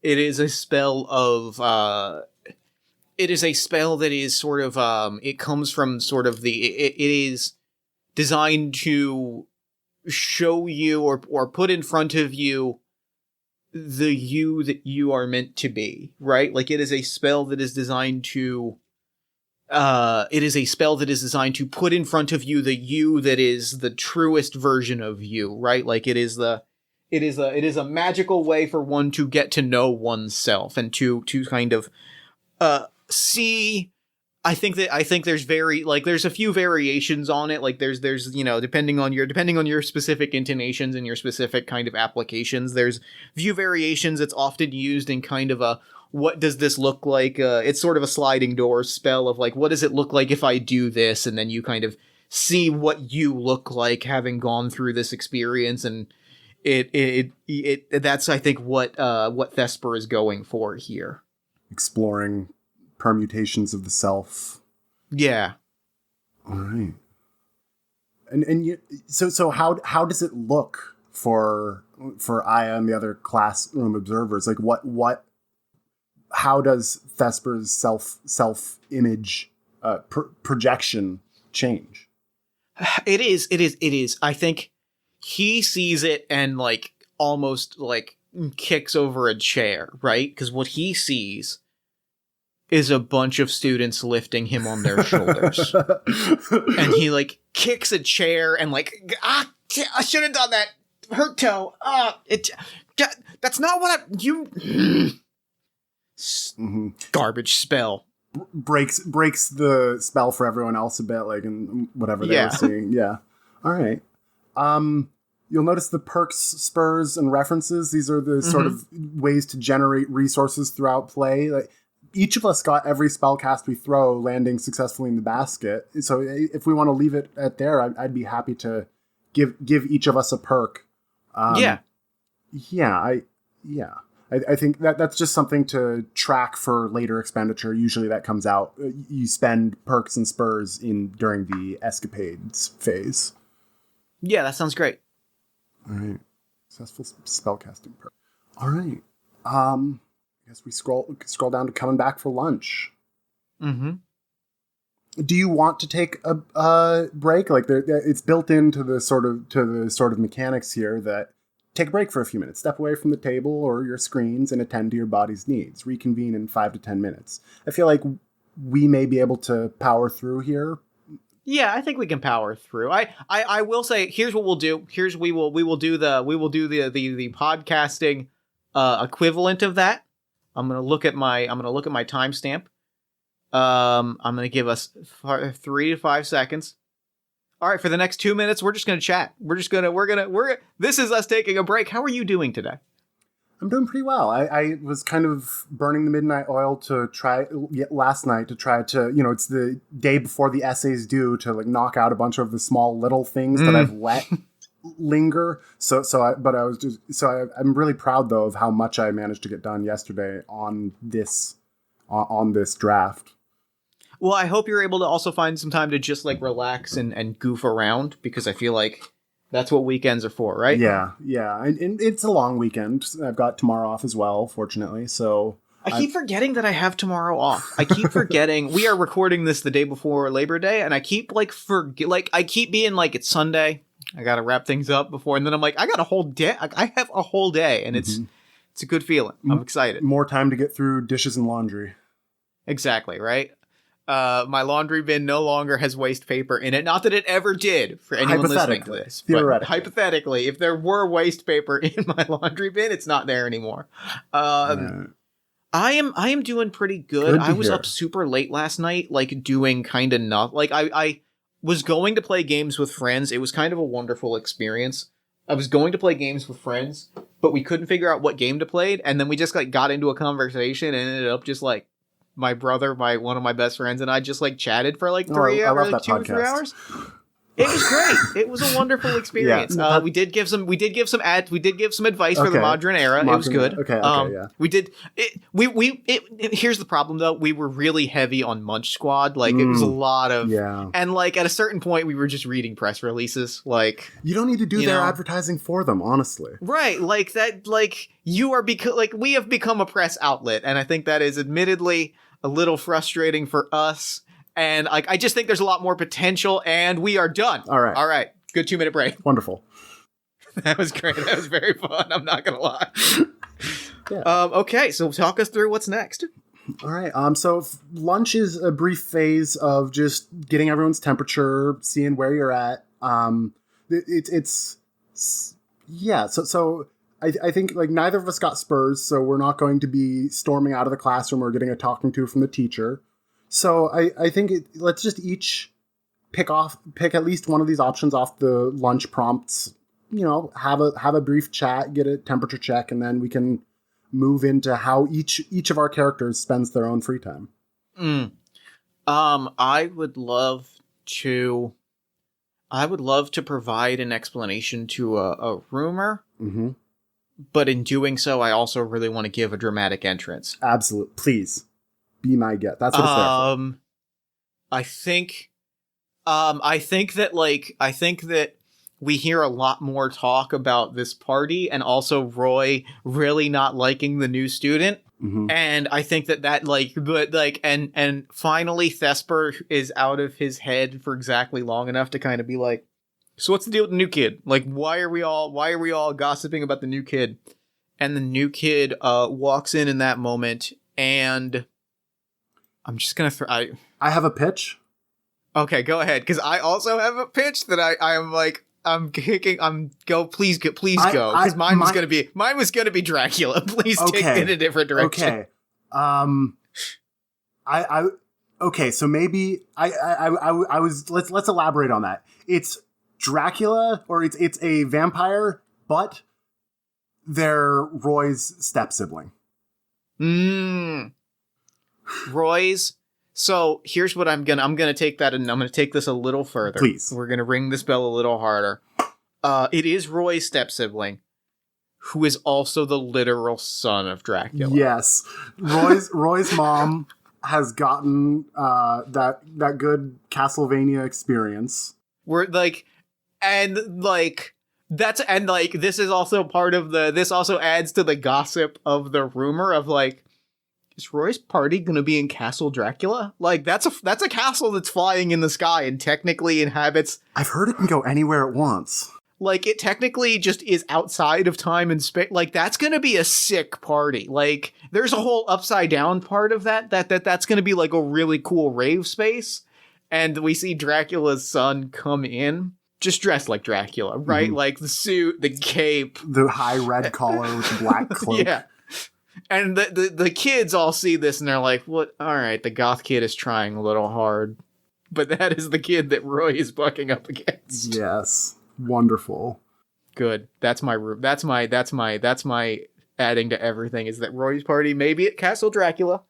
It is a spell that is sort of, it comes from sort of it is designed to show you or put in front of you the you that you are meant to be, right? Like it is a spell that is designed to, put in front of you the you that is the truest version of you, right? Like it is a magical way for one to get to know oneself and to kind of see. I think there's there's a few variations on it. Like there's depending on your specific intonations and your specific kind of applications, there's few variations. It's often used in kind of a, what does this look like? It's sort of a sliding door spell of like, what does it look like if I do this? And then you kind of see what you look like having gone through this experience, and that's I think what Thesper is going for here. Exploring permutations of the self. Yeah. All right. So how does it look for Aya and the other classroom observers? Like how does Thesper's self image projection change? It is. I think he sees it and like almost like kicks over a chair, right? Because what he sees is a bunch of students lifting him on their shoulders. And he like kicks a chair and like, I should have done that. Hurt toe. That's not what garbage spell. Breaks the spell for everyone else a bit, like in whatever they were seeing. Yeah. All right. You'll notice the perks, spurs, and references. These are the sort of ways to generate resources throughout play. Like, each of us got every spell cast we throw landing successfully in the basket. So if we want to leave it at there, I'd be happy to give each of us a perk. I think that's just something to track for later expenditure. Usually that comes out. You spend perks and spurs during the escapades phase. Yeah, that sounds great. All right. Successful spellcasting perk. All right. I guess we scroll down to coming back for lunch. Mm-hmm. Do you want to take a break? Like it's built into the sort of mechanics here that take a break for a few minutes, step away from the table or your screens and attend to your body's needs. Reconvene in 5 to 10 minutes. I feel like we may be able to power through here. Yeah, I think we can power through. I will say, here's what we'll do. We will do the podcasting equivalent of that. I'm gonna look at my timestamp. I'm going to give us 3 to 5 seconds. All right, for the next 2 minutes, we're just going to chat. This is us taking a break. How are you doing today? I'm doing pretty well. I was kind of burning the midnight oil to try last night to try to, it's the day before the essays due to like knock out a bunch of the small little things that I've let linger. I'm really proud though of how much I managed to get done yesterday on this draft. Well, I hope you're able to also find some time to just like relax and goof around, because I feel like that's what weekends are for, right? Yeah. And it's a long weekend. I've got tomorrow off as well, fortunately. So I keep forgetting that I have tomorrow off. I keep forgetting. We are recording this the day before Labor Day, and I keep I keep being like, it's Sunday. I got to wrap things up before, and then I'm like, I got a whole day. I have a whole day, and it's a good feeling. I'm excited. More time to get through dishes and laundry. Exactly, right? My laundry bin no longer has waste paper in it. Not that it ever did, for anyone listening to this. But hypothetically, if there were waste paper in my laundry bin, it's not there anymore. I am doing pretty good. I was up super late last night, like doing kind of nothing. Like I was going to play games with friends. It was kind of a wonderful experience. I was going to play games with friends, but we couldn't figure out what game to play. And then we just like got into a conversation and ended up just like, my brother, one of my best friends, and I just like chatted for like 3 hours, like 2 or 3 hours. It was great. It was a wonderful experience. Yeah, we did give some advice for the modern era. It was good. Yeah. We did it. Here's the problem though. We were really heavy on Munch Squad. Like it was a lot of, and like at a certain point we were just reading press releases. Like you don't need to do their advertising for them, honestly. Right. Like that, like you are we have become a press outlet. And I think that is admittedly a little frustrating for us. And like, I just think there's a lot more potential, and we are done. All right. Good 2-minute break. Wonderful. That was great. That was very fun. I'm not going to lie. Okay. So talk us through what's next. All right. So lunch is a brief phase of just getting everyone's temperature, seeing where you're at. So I think like neither of us got spurs, so we're not going to be storming out of the classroom or getting a talking to from the teacher. So I think let's just each pick at least one of these options off the lunch prompts, have a brief chat, get a temperature check, and then we can move into how each of our characters spends their own free time. I would love to provide an explanation to a rumor. Mm-hmm. But in doing so, I also really want to give a dramatic entrance. Absolutely. Please. Be my guest. That's what it's there for. I think that we hear a lot more talk about this party and also Roy really not liking the new student. Mm-hmm. And I think that and finally Thesper is out of his head for exactly long enough to kind of be like, so what's the deal with the new kid? Like, why are we all gossiping about the new kid? And the new kid walks in that moment, and I'm just gonna I have a pitch. Okay, go ahead, because I also have a pitch that please go, because mine was gonna be Dracula. Please take it in a different direction. Okay. So maybe I was let's elaborate on that. It's Dracula, or it's a vampire, but they're Roy's step sibling. Roy's. So here's what I'm gonna take that, and I'm gonna take this a little further. Please. We're gonna ring this bell a little harder. It is Roy's step sibling, who is also the literal son of Dracula. Yes, Roy's mom has gotten that good Castlevania experience. We're like. This is also part of this also adds to the gossip of the rumor of like, is Roy's party gonna be in Castle Dracula? Like that's a castle that's flying in the sky and technically inhabits. I've heard it can go anywhere it wants. Like it technically just is outside of time and space. Like that's gonna be a sick party. Like there's a whole upside down part of that's gonna be like a really cool rave space. And we see Dracula's son come in. Just dressed like Dracula, right? Mm-hmm. Like the suit, the cape. The high red collar with the black cloak. Yeah. And the kids all see this and they're like, what? All right, the goth kid is trying a little hard. But that is the kid that Roy is bucking up against. Yes. Wonderful. Good. That's my adding to everything is that Roy's party may be at Castle Dracula.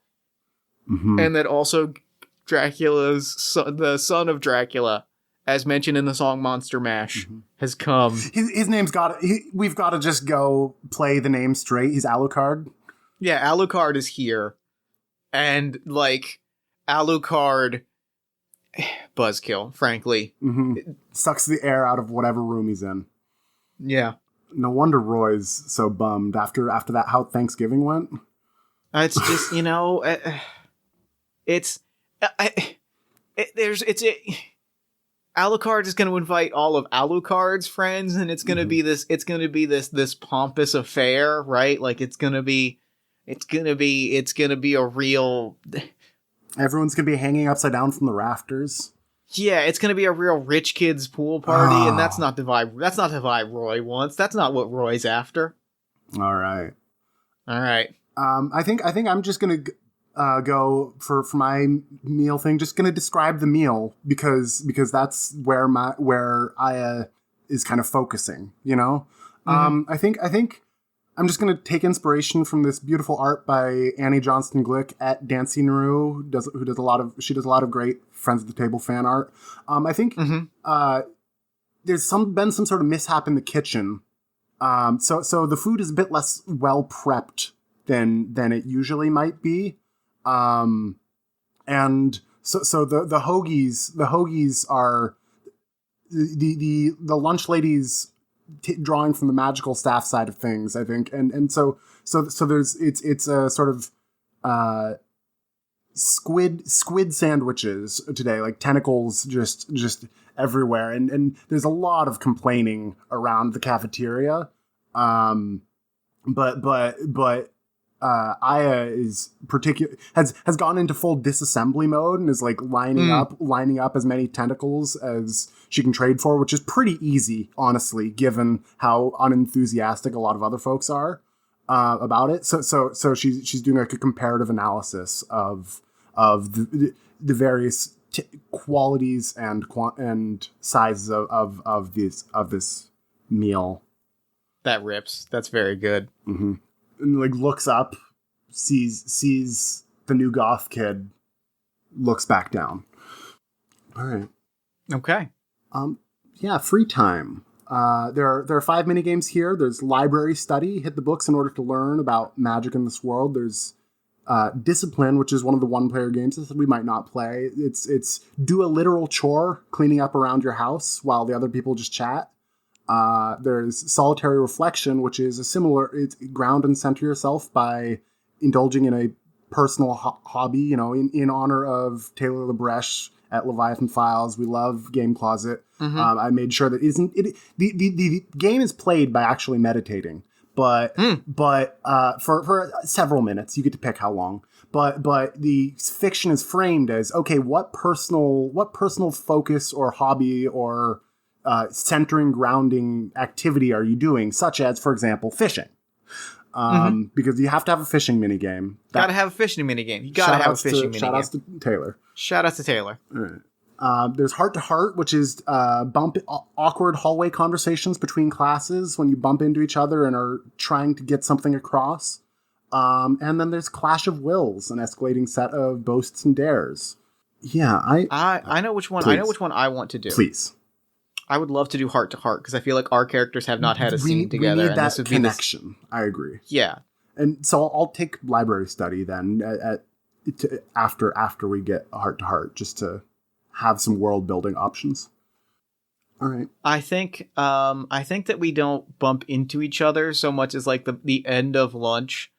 Mm-hmm. And that also the son of Dracula, as mentioned in the song Monster Mash, has come. His name's we've got to just go play the name straight. He's Alucard. Yeah, Alucard is here. And, like, Alucard... buzzkill, frankly. Mm-hmm. Sucks the air out of whatever room he's in. Yeah. No wonder Roy's so bummed after that, how Thanksgiving went. It's just, Alucard is going to invite all of Alucard's friends, and it's going to be this pompous affair, right? Like, it's going to be a real... Everyone's going to be hanging upside down from the rafters. Yeah, it's going to be a real rich kid's pool party, and that's not the vibe. That's not the vibe Roy wants. That's not what Roy's after. All right. I think I'm just going to go for my meal thing. Just going to describe the meal because that's where Aya is kind of focusing. I think I'm just going to take inspiration from this beautiful art by Annie Johnston Glick at Dancy Naru, who does a lot of great Friends of the Table fan art. I think there's been some sort of mishap in the kitchen. So the food is a bit less well prepped than it usually might be. And so the hoagies are the lunch ladies drawing from the magical staff side of things, I think, and so there's it's a sort of squid sandwiches today, like tentacles just everywhere, and there's a lot of complaining around the cafeteria, but Aya is has gone into full disassembly mode and is like lining up as many tentacles as she can trade for, which is pretty easy, honestly, given how unenthusiastic a lot of other folks are about it. So she's doing like a comparative analysis of the various qualities and sizes of this meal. That rips. That's very good. Mm-hmm. And like looks up, sees the new goth kid, looks back down. All right. Okay. Yeah, free time. There are 5 mini games here. There's library study, hit the books in order to learn about magic in this world. There's discipline, which is one of the one-player games that we might not play. It's do a literal chore, cleaning up around your house while the other people just chat. There's solitary reflection, which is it's ground and center yourself by indulging in a personal hobby, in honor of Taylor LaBreche at Leviathan Files. We love Game Closet. Mm-hmm. I made sure that the game is played by actually meditating, but for several minutes, you get to pick how long. But the fiction is framed as, okay, what personal focus or hobby or centering, grounding activity are you doing, such as, for example, fishing? Because you have to have a fishing minigame. Gotta have a fishing minigame. You gotta have a fishing minigame. Shout-outs to Taylor. Shout-outs to Taylor. All right. There's Heart to Heart, which is awkward hallway conversations between classes when you bump into each other and are trying to get something across. And then there's Clash of Wills, an escalating set of boasts and dares. Yeah, I know which one. Please. I know which one I want to do. Please. I would love to do Heart to Heart because I feel like our characters have not had a scene together. We need that connection. I agree. Yeah. And so I'll take library study then after we get Heart to Heart, just to have some world building options. All right. I think that we don't bump into each other so much as like the end of lunch.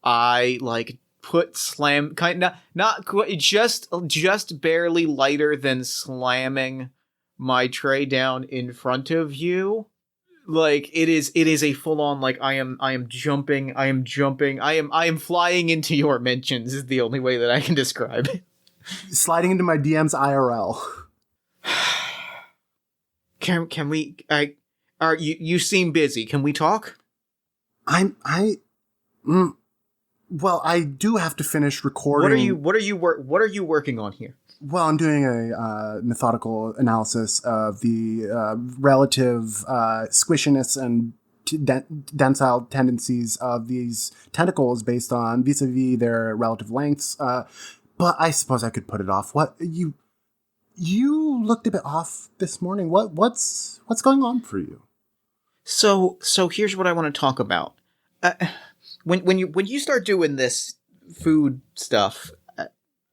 I like put not quite, just barely lighter than slamming my tray down in front of you. Like it is a full on, like I am flying into your mentions is the only way that I can describe it. Sliding into my DMs IRL. Can we you seem busy. Can we talk? Well, I do have to finish recording. What are you working on here? Well, I'm doing a methodical analysis of the relative squishiness and tensile tendencies of these tentacles based on vis-a-vis their relative lengths. But I suppose I could put it off. What you looked a bit off this morning. What's going on for you? So here's what I want to talk about. When you start doing this food stuff,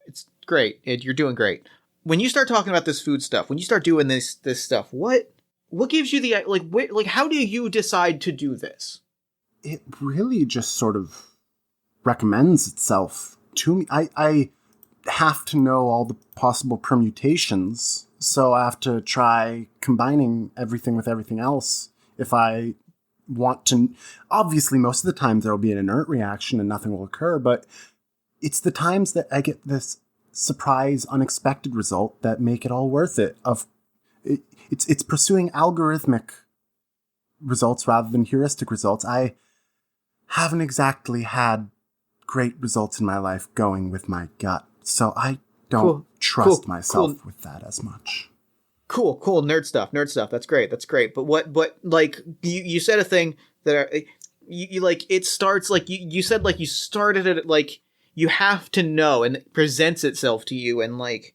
it's great. You're doing great. When you start talking about this food stuff, when you start doing this stuff, what gives you the like? How do you decide to do this? It really just sort of recommends itself to me. I have to know all the possible permutations, so I have to try combining everything with everything else. If I want to, obviously most of the times there will be an inert reaction and nothing will occur, but it's the times that I get this surprise, unexpected result that make it all worth it. It's pursuing algorithmic results rather than heuristic results. I haven't exactly had great results in my life going with my gut, so I don't trust myself with that as much. Cool, nerd stuff. That's great. But what like you said a thing that you like, it starts like you said, like you started it, like you have to know, and it presents itself to you, and like,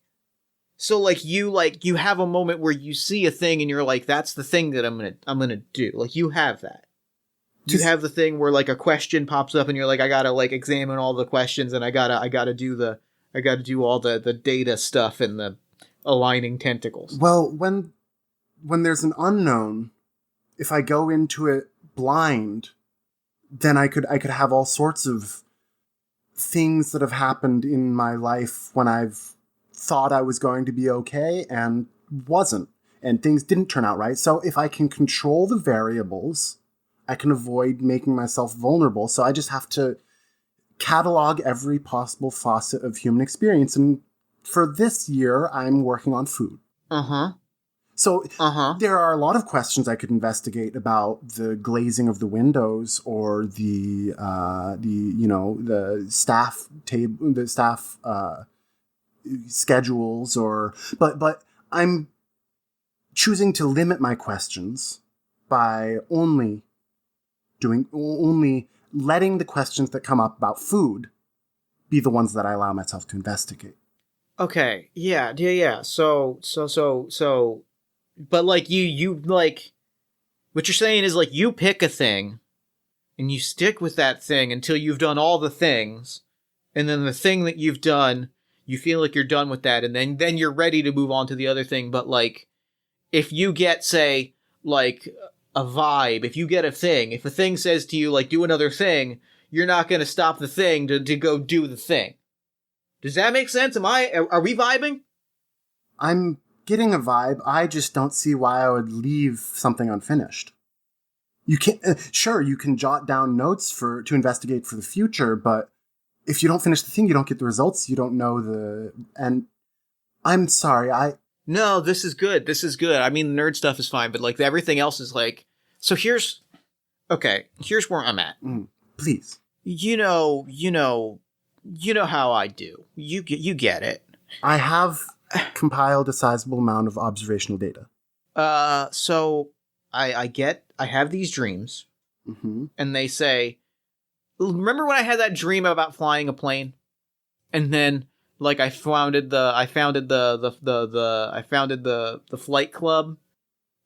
so like you have a moment where you see a thing and you're like, that's the thing that I'm gonna do. Like you have that. You have the thing where like a question pops up and you're like, I gotta like examine all the questions, and I gotta do all the data stuff and the aligning tentacles. Well, when there's an unknown, if I go into it blind, then I could have all sorts of things that have happened in my life when I've thought I was going to be okay and wasn't, and things didn't turn out right. So if I can control the variables, I can avoid making myself vulnerable. So I just have to catalog every possible facet of human experience. And for this year, I'm working on food. So there are a lot of questions I could investigate about the glazing of the windows, or the staff table, the staff schedules, but I'm choosing to limit my questions by only letting the questions that come up about food be the ones that I allow myself to investigate. Okay. Yeah. So, but like you like, what you're saying is like you pick a thing and you stick with that thing until you've done all the things. And then the thing that you've done, you feel like you're done with that. And then you're ready to move on to the other thing. But like, if you get, say, like a vibe, if you get a thing, if a thing says to you, like, do another thing, you're not going to stop the thing to go do the thing. Does that make sense? Are we vibing? I'm getting a vibe. I just don't see why I would leave something unfinished. You can sure, you can jot down notes to investigate for the future, but if you don't finish the thing, you don't get the results. You don't know and I'm sorry. No, this is good. I mean, the nerd stuff is fine, but like everything else is like, so here's where I'm at. Please. You know how I do. You get it. I have compiled a sizable amount of observational data. So I have these dreams, and they say, remember when I had that dream about flying a plane, and then like I founded the flight club.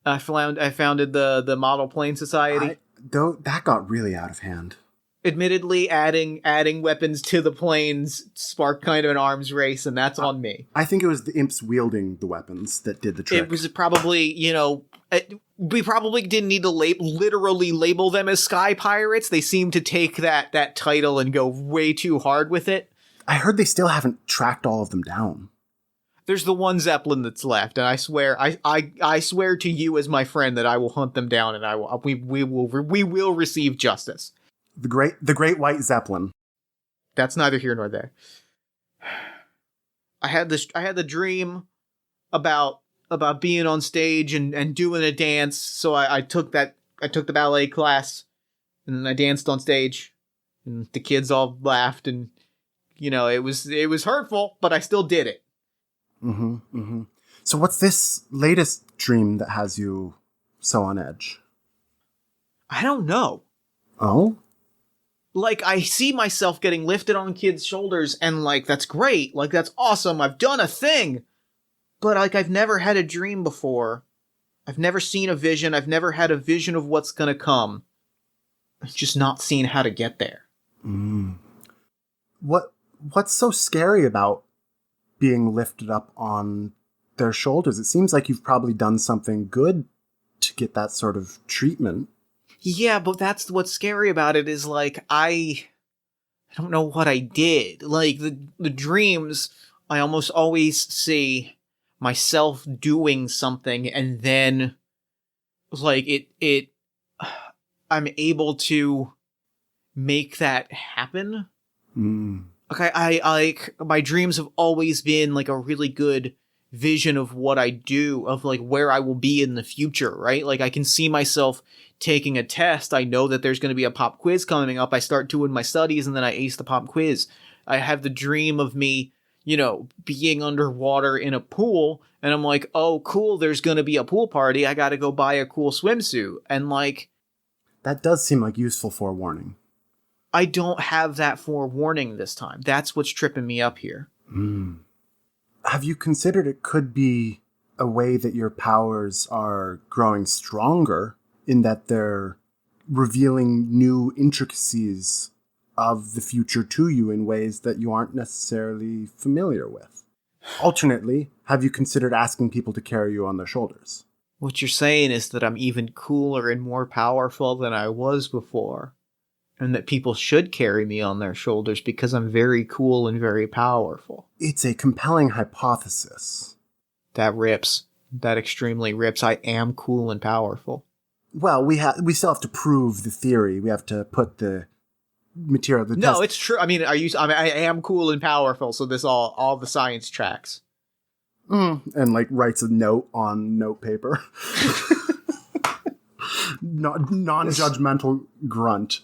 I founded the Model Plane Society. That got really out of hand. Admittedly, adding weapons to the planes sparked kind of an arms race, and that's on me. I think it was the imps wielding the weapons that did the trick. It was probably, we probably didn't need to literally label them as sky pirates. They seem to take that title and go way too hard with it. I heard they still haven't tracked all of them down. There's the one Zeppelin that's left, and I swear, I swear to you as my friend that I will hunt them down, and we will receive justice. The great white Zeppelin. That's neither here nor there. I had the dream about being on stage and doing a dance. So I took the ballet class, and then I danced on stage, And the kids all laughed, and it was hurtful, but I still did it. Mm-hmm. Mm-hmm. So what's this latest dream that has you so on edge? I don't know. Oh? Like, I see myself getting lifted on kids' shoulders, and, like, that's great. Like, that's awesome. I've done a thing. But, like, I've never had a dream before. I've never seen a vision. I've never had a vision of what's gonna come. I've just not seen how to get there. Mm. What's so scary about being lifted up on their shoulders? It seems like you've probably done something good to get that sort of treatment. Yeah, but that's what's scary about it is, like, I don't know what I did. Like, the dreams, I almost always see myself doing something, and then, like, I'm able to make that happen. Mm. Okay, I like, my dreams have always been, like, a really good vision of what I do, of, like, where I will be in the future, right? Like, I can see myself taking a test. I know that there's going to be a pop quiz coming up. I start doing my studies, and then I ace the pop quiz. I have the dream of me, being underwater in a pool, and I'm like, oh, cool, there's going to be a pool party. I got to go buy a cool swimsuit. And, like... That does seem like useful forewarning. I don't have that forewarning this time. That's what's tripping me up here. Mm. Have you considered it could be a way that your powers are growing stronger, in that they're revealing new intricacies of the future to you in ways that you aren't necessarily familiar with? Alternately, have you considered asking people to carry you on their shoulders? What you're saying is that I'm even cooler and more powerful than I was before, and that people should carry me on their shoulders because I'm very cool and very powerful. It's a compelling hypothesis. That rips. That extremely rips. I am cool and powerful. Well, we still have to prove the theory. We have to put the material. No, it's true. I mean, I am cool and powerful, so this all the science tracks. And like writes a note on note paper. Non-judgmental grunt.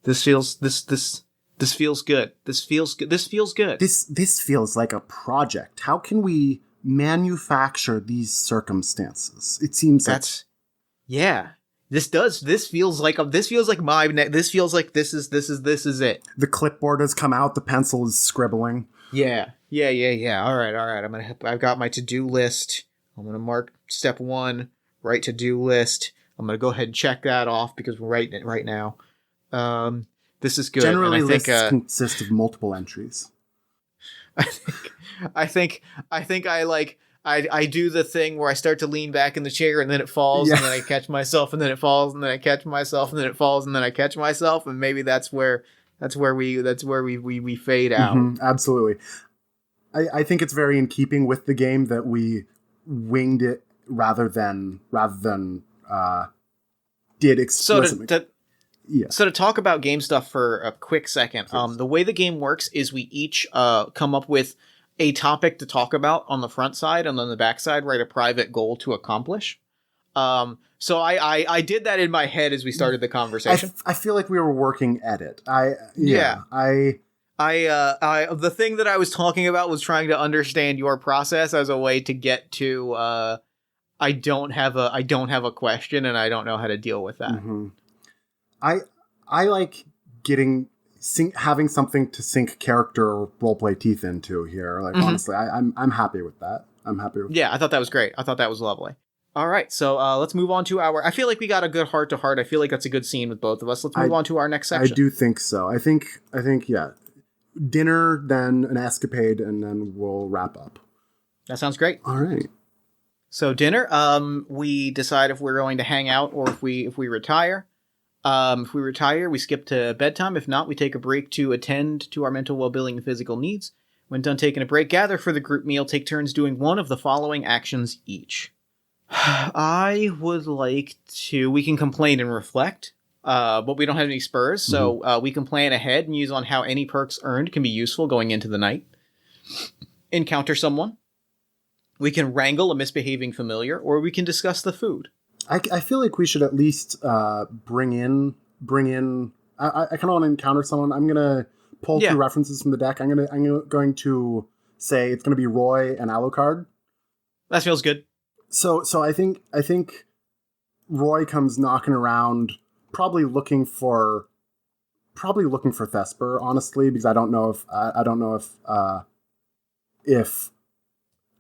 This feels good. This feels good. This feels good. This feels like a project. How can we manufacture these circumstances? It seems yeah. This feels like this feels like this is it. The clipboard has come out, the pencil is scribbling. Yeah. All right. I've got my to-do list. I'm going to mark step 1, write to-do list. I'm going to go ahead and check that off because we're writing it right now. This is good. Generally, lists consist of multiple entries. I think I do the thing where I start to lean back in the chair and then it falls, and then I catch myself, and then it falls, and then I catch myself, and then it falls, and then I catch myself, and maybe that's where we fade out. Mm-hmm, absolutely. I think it's very in keeping with the game that we winged it rather than did explicitly. So to talk about game stuff for a quick second, the way the game works is we each come up with a topic to talk about on the front side, and on the back side write a private goal to accomplish. So I did that in my head as we started the conversation. I feel like we were working at it. The thing that I was talking about was trying to understand your process as a way to get to I don't have a question and I don't know how to deal with that. Mm-hmm. I like having something to sink character or roleplay teeth into here. Like, honestly, I'm happy with that. Yeah, I thought that was great. I thought that was lovely. All right, so let's move on to I feel like we got a good heart-to-heart. I feel like that's a good scene with both of us. Let's move on to our next section. I do think so. I think, yeah. Dinner, then an escapade, and then we'll wrap up. That sounds great. All right. So dinner, we decide if we're going to hang out or if we retire. If we retire, we skip to bedtime. If not, we take a break to attend to our mental well-being and physical needs. When done taking a break, gather for the group meal. Take turns doing one of the following actions each. I would like to... We can complain and reflect, but we don't have any spurs, so we can plan ahead and use on how any perks earned can be useful going into the night. Encounter someone. We can wrangle a misbehaving familiar, or we can discuss the food. I feel like we should at least bring in I kind of want to encounter someone. I'm gonna pull through references from the deck. I'm going to say it's gonna be Roy and Alucard. That feels good. So I think Roy comes knocking around, probably looking for Thesper, honestly, because I don't know if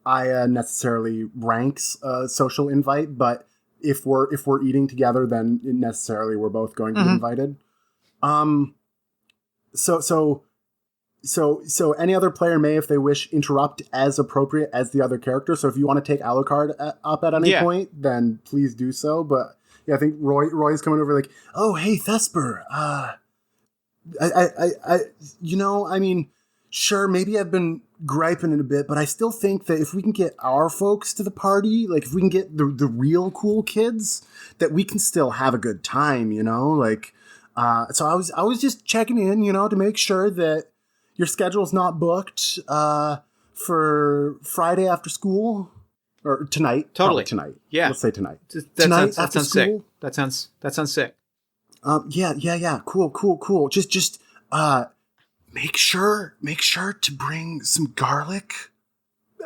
Aya necessarily ranks a social invite, but if we're eating together, then necessarily we're both going to be invited. So any other player may, if they wish, interrupt as appropriate as the other character. So if you want to take Alucard up at any point, then please do so. But yeah, I think Roy's coming over like, oh, hey, Thesper. Sure, maybe I've been griping it a bit, but I still think that if we can get our folks to the party, like if we can get the real cool kids, that we can still have a good time, like, so I was just checking in, to make sure that your schedule's not booked, for Friday after school or tonight. Totally. Tonight. Yeah. Let's say tonight. Tonight after school. That sounds sick. Yeah. Cool. Just, make sure to bring some garlic.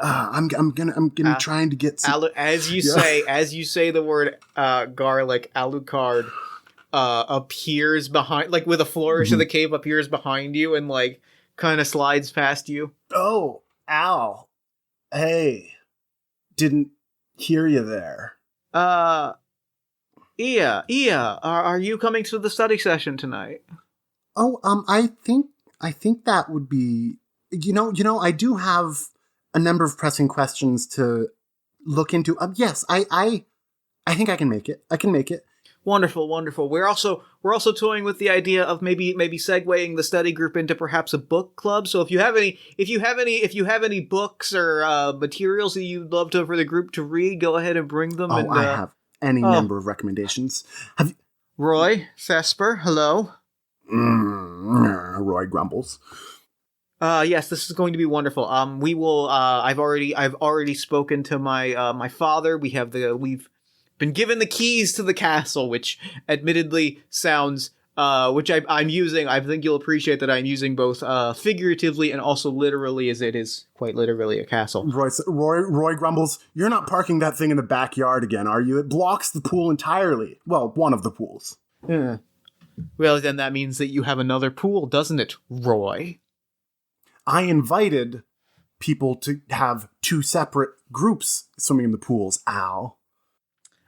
I'm gonna trying to get some. As you say the word garlic, Alucard appears behind, like with a flourish of the cape, appears behind you and like kind of slides past you. Oh, Al. Hey, didn't hear you there. Ia, are you coming to the study session tonight? Oh, I think that would be, I do have a number of pressing questions to look into. Yes, I think I can make it. Wonderful. We're also toying with the idea of maybe segueing the study group into perhaps a book club. So if you have any books or materials that you'd love for the group to read, go ahead and bring them. I have any number of recommendations. Have you... Roy, Thesper, hello. Roy grumbles. Yes, this is going to be wonderful. We will. I've already spoken to my father. We've been given the keys to the castle, which admittedly sounds, which I'm using. I think you'll appreciate that I'm using both figuratively and also literally, as it is quite literally a castle. Roy grumbles. You're not parking that thing in the backyard again, are you? It blocks the pool entirely. Well, one of the pools. Yeah. Well, then that means that you have another pool, doesn't it, Roy? I invited people to have two separate groups swimming in the pools, Al.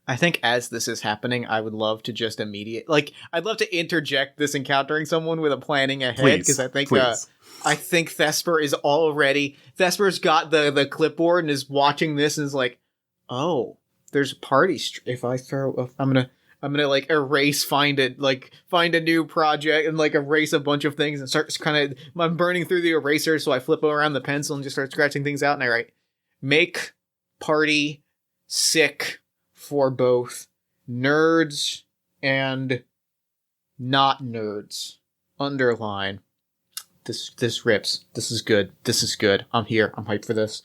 I think as this is happening, I would love to just I'd love to interject this encountering someone with a planning ahead, because I think Thesper's got the clipboard and is watching this and is like, oh, there's a party. If I throw, I'm gonna like erase, find a new project and like erase a bunch of things and start I'm burning through the eraser. So I flip around the pencil and just start scratching things out. And I write, make party sick for both nerds and not nerds. Underline. This rips. This is good. I'm here. I'm hyped for this.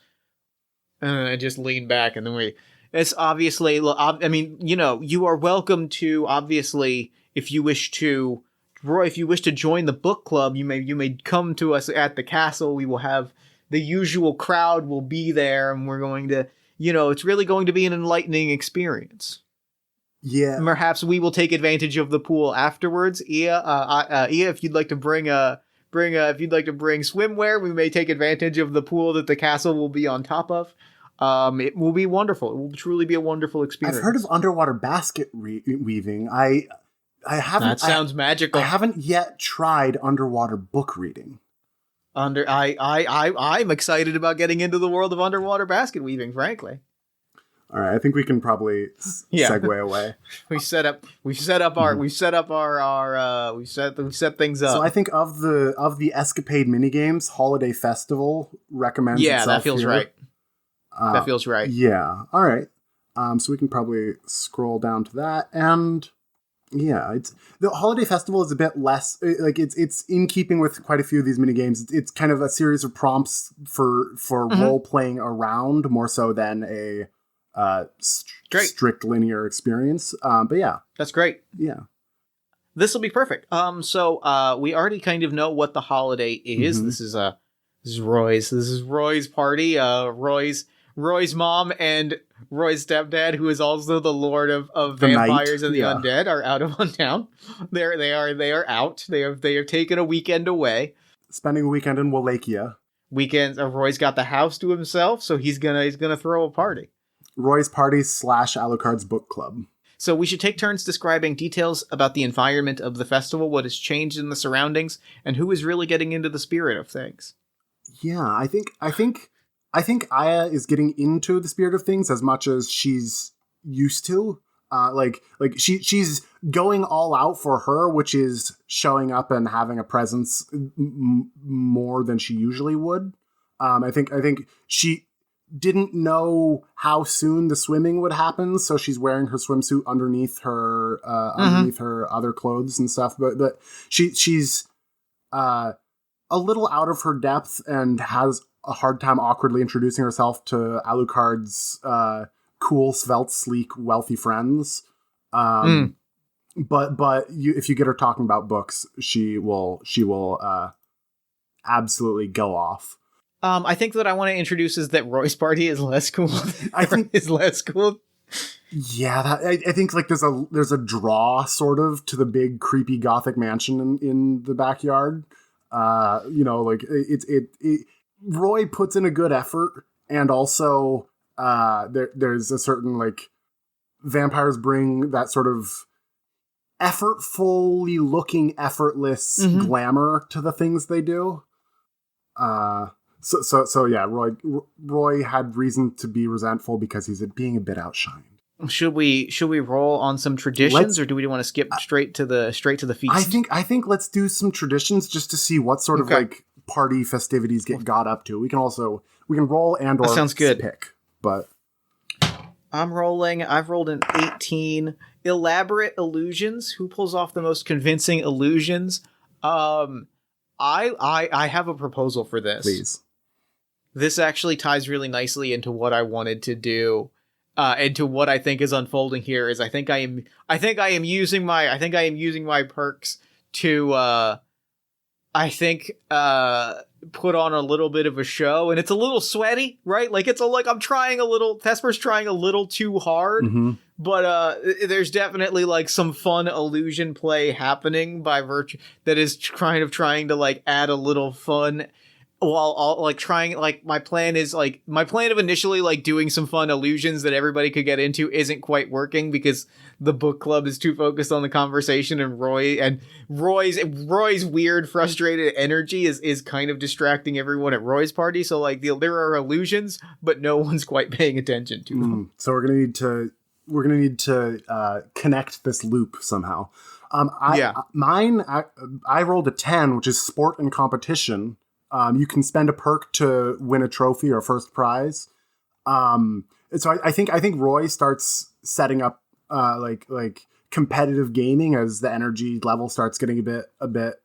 And then I just lean back and then it's obviously, you are welcome to, obviously, if you wish to join the book club, you may come to us at the castle. We will have the usual crowd will be there, and we're going to, it's really going to be an enlightening experience. Yeah. And perhaps we will take advantage of the pool afterwards. Ia, if you'd like to bring swimwear, we may take advantage of the pool that the castle will be on top of. It will be wonderful. It will truly be a wonderful experience. I've heard of underwater basket weaving. I haven't. That sounds magical. I haven't yet tried underwater book reading. I'm excited about getting into the world of underwater basket weaving, frankly. All right, I think we can probably segue away. We set things up. So I think of the escapade minigames, Holiday Festival recommends itself. That feels here. right. That feels right. Yeah. All right. So we can probably scroll down to that, and it's the Holiday Festival is a bit less like it's in keeping with quite a few of these mini games. It's kind of a series of prompts for role playing around more so than a strict linear experience. But yeah, that's great. Yeah. This will be perfect. So we already kind of know what the holiday is. This is Roy's party. Roy's mom and Roy's stepdad, who is also the lord of vampires and the undead, are out of town. They are out. They have taken a weekend away. Spending a weekend in Wallachia. Roy's got the house to himself, so he's gonna throw a party. Roy's party / Alucard's book club. So we should take turns describing details about the environment of the festival, what has changed in the surroundings, and who is really getting into the spirit of things. Yeah, I think Aya is getting into the spirit of things as much as she's used to. She's going all out for her, which is showing up and having a presence more than she usually would. I think she didn't know how soon the swimming would happen, so she's wearing her swimsuit underneath her other clothes and stuff. But she's a little out of her depth and has a hard time awkwardly introducing herself to Alucard's cool, svelte, sleek, wealthy friends. But if you get her talking about books, she will absolutely go off. I think that I want to introduce is that Roy's party is less cool. I think is less cool. Yeah, I think like there's a draw sort of to the big creepy gothic mansion in the backyard. Roy puts in a good effort, and also there's a certain like vampires bring that sort of effortfully looking, effortless glamour to the things they do. So yeah, Roy had reason to be resentful because he's being a bit outshined. Should we roll on some traditions, or do we want to skip straight to the feast? I think let's do some traditions just to see what sort of like party festivities got up to. We can roll and or sounds good. Pick, but I've rolled an 18. Elaborate illusions. Who pulls off the most convincing illusions? I have a proposal for this. Please. This actually ties really nicely into what I wanted to do, into what I think is unfolding here. Is I think I am using my perks to put on a little bit of a show, and it's a little sweaty, right? Like I'm trying a little. Thesper's trying a little too hard, but there's definitely like some fun illusion play happening by virtue that is kind of trying to like add a little fun. While all like trying, like my plan of initially like doing some fun illusions that everybody could get into isn't quite working because the book club is too focused on the conversation, and Roy's weird, frustrated energy is kind of distracting everyone at Roy's party. So like there are illusions, but no one's quite paying attention to them. So we're gonna need to connect this loop somehow. I rolled a 10, which is sport and competition. You can spend a perk to win a trophy or first prize. So I think Roy starts setting up like competitive gaming as the energy level starts getting a bit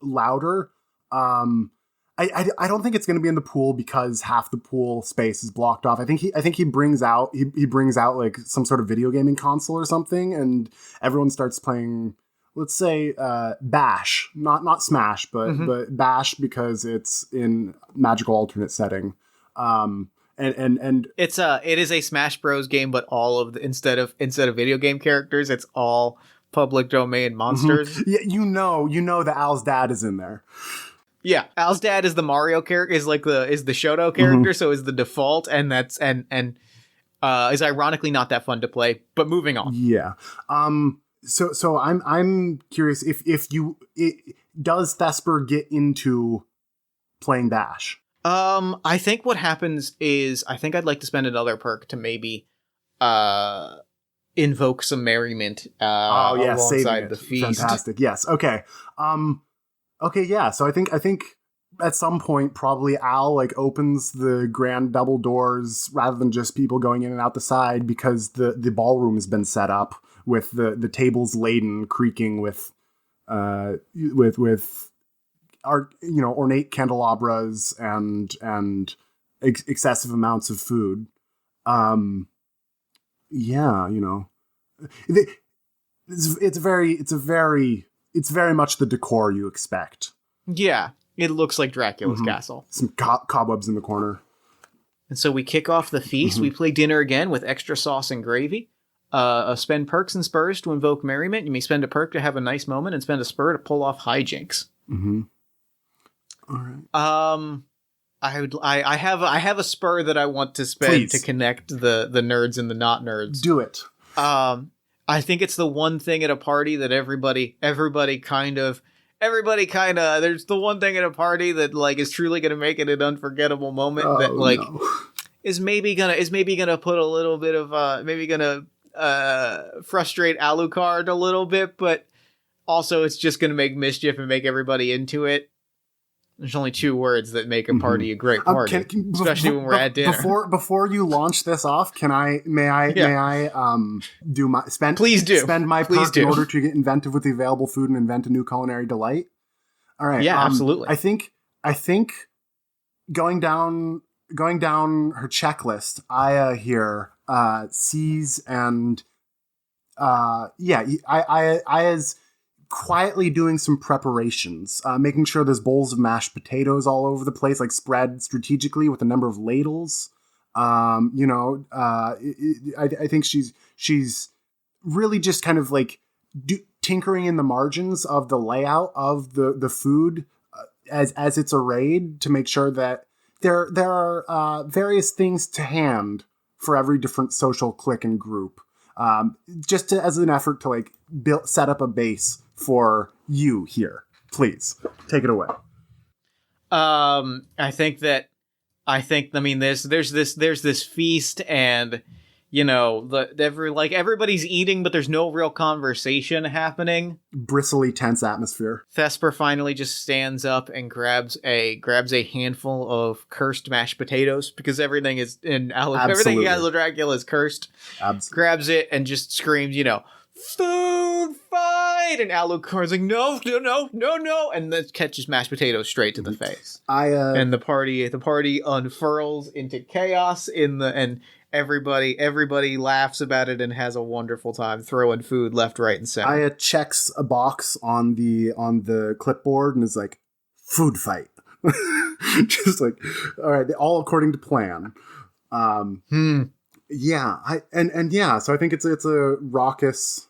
louder. I don't think it's going to be in the pool because half the pool space is blocked off. I think he brings out like some sort of video gaming console or something, and everyone starts playing. Let's say Bash, not Smash, but Bash because it's in magical alternate setting, and it is a Smash Bros game, but all of instead of video game characters, it's all public domain monsters. Yeah, you know that Al's dad is in there. Yeah, Al's dad is the Mario character, is the Shoto character, so is the default, and that's is ironically not that fun to play. But moving on. Yeah. So I'm curious if does Thesper get into playing Bash? I think what happens is I think I'd like to spend another perk to maybe invoke some merriment alongside the feast. Fantastic. Yes. Okay. Okay. Yeah. So I think at some point probably Al like opens the grand double doors rather than just people going in and out the side because the ballroom has been set up. With the tables laden, creaking with ornate candelabras and excessive amounts of food. It's a very it's very much the decor you expect. Yeah, it looks like Dracula's castle. Some cobwebs in the corner. And so we kick off the feast. We play dinner again with extra sauce and gravy. Spend perks and spurs to invoke merriment. You may spend a perk to have a nice moment and spend a spur to pull off hijinks. All right. I have a spur that I want to spend to connect the nerds and the not nerds. Do it. I think it's the one thing at a party that everybody kind of there's the one thing at a party that like is truly gonna make it an unforgettable moment is maybe gonna put a little bit of frustrate Alucard a little bit, but also it's just gonna make mischief and make everybody into it. There's only 2 words that make a party a great party, especially when we're at dinner. Before you launch this off, may I spend my perk in order to get inventive with the available food and invent a new culinary delight? All right. Yeah, absolutely. I think going down her checklist, Aya here sees and Aya's quietly doing some preparations, making sure there's bowls of mashed potatoes all over the place, like spread strategically with a number of ladles. I think she's really just kind of like tinkering in the margins of the layout of the food as it's arrayed to make sure that there are various things to hand for every different social clique and group, as an effort to like set up a base for you here. Please take it away. I mean there's this feast, and everybody's eating, but there's no real conversation happening. Bristly, tense atmosphere. Thesper finally just stands up and grabs a handful of cursed mashed potatoes, because everything is everything in Dracula is cursed. Absolutely. Grabs it and just screams, food fight, and Alucard's like, no, and then catches mashed potatoes straight to the face. And the party unfurls into chaos and everybody laughs about it and has a wonderful time throwing food left, right, and center. Aya checks a box on the clipboard and is like, food fight. Just like, all right, all according to plan. Yeah, so I think it's a raucous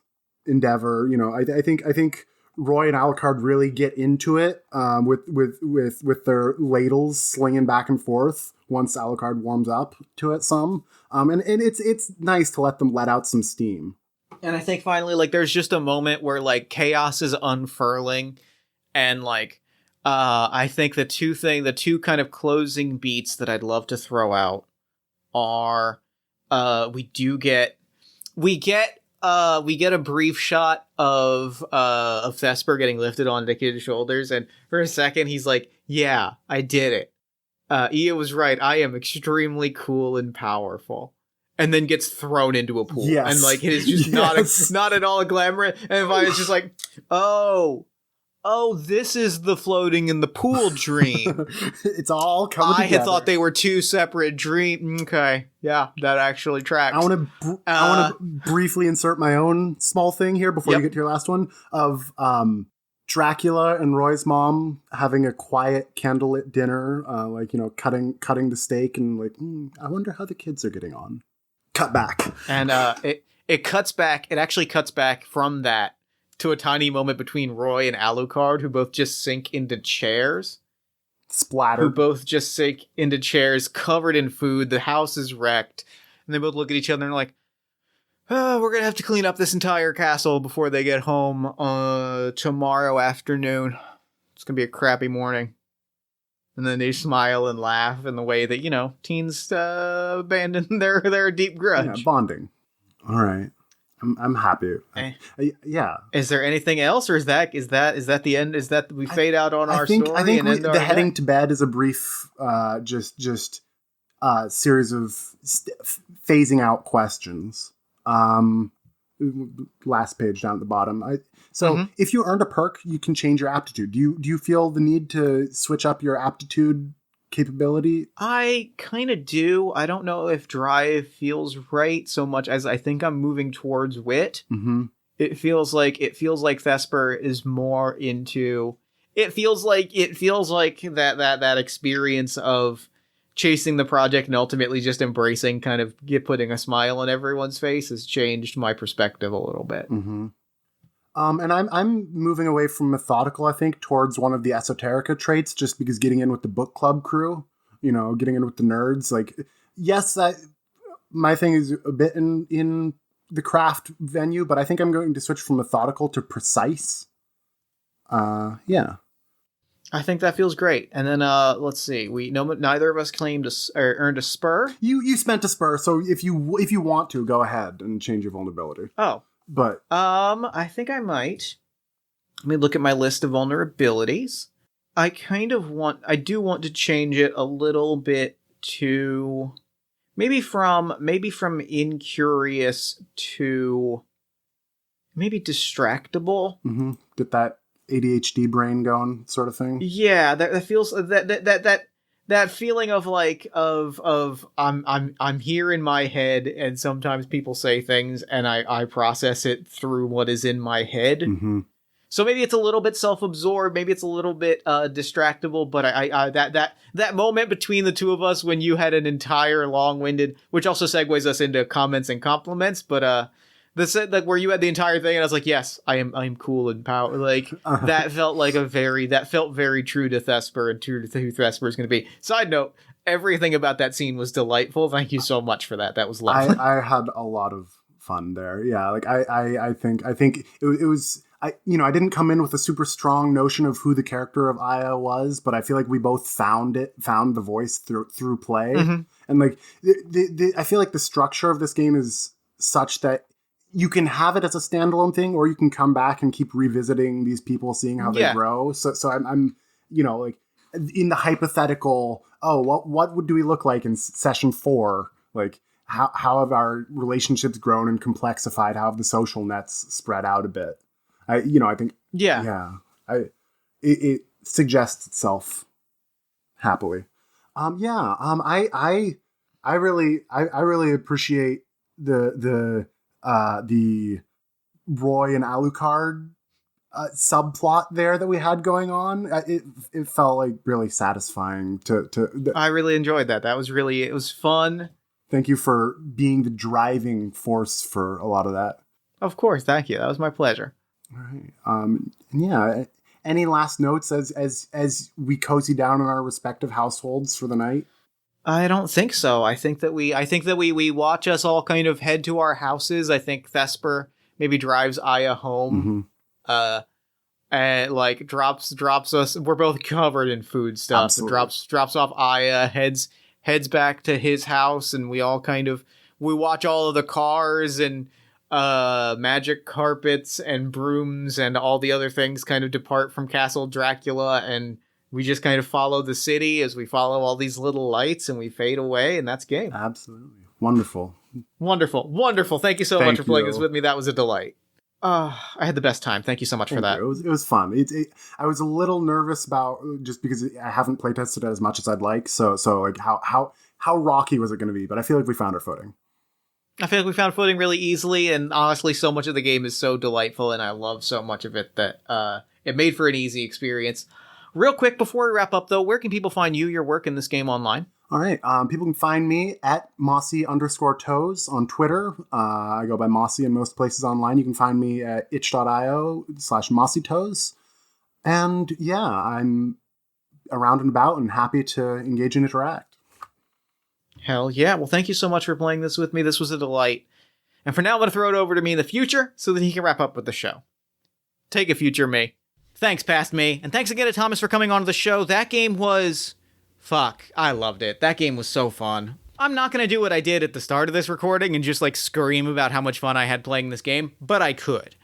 endeavor. I think Roy and Alucard really get into it with their ladles slinging back and forth once Alucard warms up to it some. And it's nice to let them let out some steam. And I think finally, like, there's just a moment where like chaos is unfurling, and like I think the two kind of closing beats that I'd love to throw out are. We get a brief shot of Thesper getting lifted on Dracula's shoulders, and for a second he's like, "Yeah, I did it. Ia was right. I am extremely cool and powerful." And then gets thrown into a pool, and like it is just not at all glamorous. And if I was just like, "Oh, this is the floating in the pool dream." It's all coming together. I had thought they were 2 separate dreams. Okay. Yeah, that actually tracks. I want to briefly insert my own small thing here before you get to your last one of Dracula and Roy's mom having a quiet candlelit dinner, cutting the steak and like, I wonder how the kids are getting on. Cut back. And it cuts back. It actually cuts back from that to a tiny moment between Roy and Alucard, who both just sink into chairs. Splatter. Who both just sink into chairs covered in food. The house is wrecked. And they both look at each other and are like, we're going to have to clean up this entire castle before they get home tomorrow afternoon. It's going to be a crappy morning. And then they smile and laugh in the way that, teens abandon their deep grudge. Yeah, bonding. All right. I'm happy. Yeah. Is there anything else, or is that the end? Is that we fade out on our story? I think the heading to bed is a brief, just series of phasing out questions. Last page down at the bottom. If you earned a perk, you can change your aptitude. Do you feel the need to switch up your aptitude capability? I kind of do. I don't know if drive feels right so much as I think I'm moving towards wit. It feels like Thesper is more into. It feels like that experience of chasing the project and ultimately just embracing, kind of putting a smile on everyone's face, has changed my perspective a little bit. Mm-hmm. And I'm moving away from methodical, I think, towards one of the esoterica traits, just because getting in with the book club crew, getting in with the nerds, like, yes, my thing is a bit in the craft venue, but I think I'm going to switch from methodical to precise. Yeah. I think that feels great. And then let's see. Neither of us claimed earned a spur. You spent a spur, so if you want to, go ahead and change your vulnerability. Oh. But I think I might. Let me look at my list of vulnerabilities. I do want to change it a little bit to maybe from incurious to maybe distractible. Mm-hmm. Get that ADHD brain going, sort of thing. Yeah, that feels that feeling of like of I'm here in my head, and sometimes people say things and I process it through what is in my head. Mm-hmm. So maybe it's a little bit self-absorbed, maybe it's a little bit distractible, but I that moment between the two of us when you had an entire long-winded, which also segues us into comments and compliments, but like where you had the entire thing and I was like, yes, I'm cool and power, like that felt very true to Thesper and true to who Thesper is going to be. Side note, everything about that scene was delightful. Thank you so much for that. That was lovely. I had a lot of fun there. Yeah, like I think it was. I didn't come in with a super strong notion of who the character of Aya was, but I feel like we both found the voice through play. Mm-hmm. And like I feel like the structure of this game is such that you can have it as a standalone thing, or you can come back and keep revisiting these people, seeing how they grow. So I'm like in the hypothetical, what do we look like in session 4? Like how have our relationships grown and complexified? How have the social nets spread out a bit? I think it suggests itself happily. I really appreciate the Roy and Alucard subplot there that we had going on. It felt like really satisfying I really enjoyed that. It was fun. Thank you for being the driving force for a lot of that. Of course, thank you. That was my pleasure. All right. Any last notes as we cozy down in our respective households for the night? I don't think so. I think that we watch us all kind of head to our houses. I think Thesper maybe drives Aya home. Mm-hmm. And like drops us. We're both covered in food stuff. Absolutely. Drops off Aya, heads back to his house, and we all we watch all of the cars and magic carpets and brooms and all the other things kind of depart from Castle Dracula, and we just kind of follow the city as we follow all these little lights, and we fade away, and that's game. Absolutely. Wonderful. Thank you so much for playing this with me. That was a delight. I had the best time. Thank you so much for that. It was fun. I was a little nervous about, just because I haven't playtested it as much as I'd like. So like how rocky was it going to be? But I feel like we found our footing. I feel like we found footing really easily, and honestly, so much of the game is so delightful, and I love so much of it that it made for an easy experience. Real quick, before we wrap up, though, where can people find you, your work in this game online? All right. People can find me at Mossy_toes on Twitter. I go by Mossy in most places online. You can find me at itch.io/MossyToes. And yeah, I'm around and about and happy to engage and interact. Hell yeah. Well, thank you so much for playing this with me. This was a delight. And for now, I'm going to throw it over to me in the future so that he can wrap up with the show. Take it, future me. Thanks, past me. And thanks again to Thomas for coming on to the show. That game was... Fuck, I loved it. That game was so fun. I'm not going to do what I did at the start of this recording and just like scream about how much fun I had playing this game, but I could.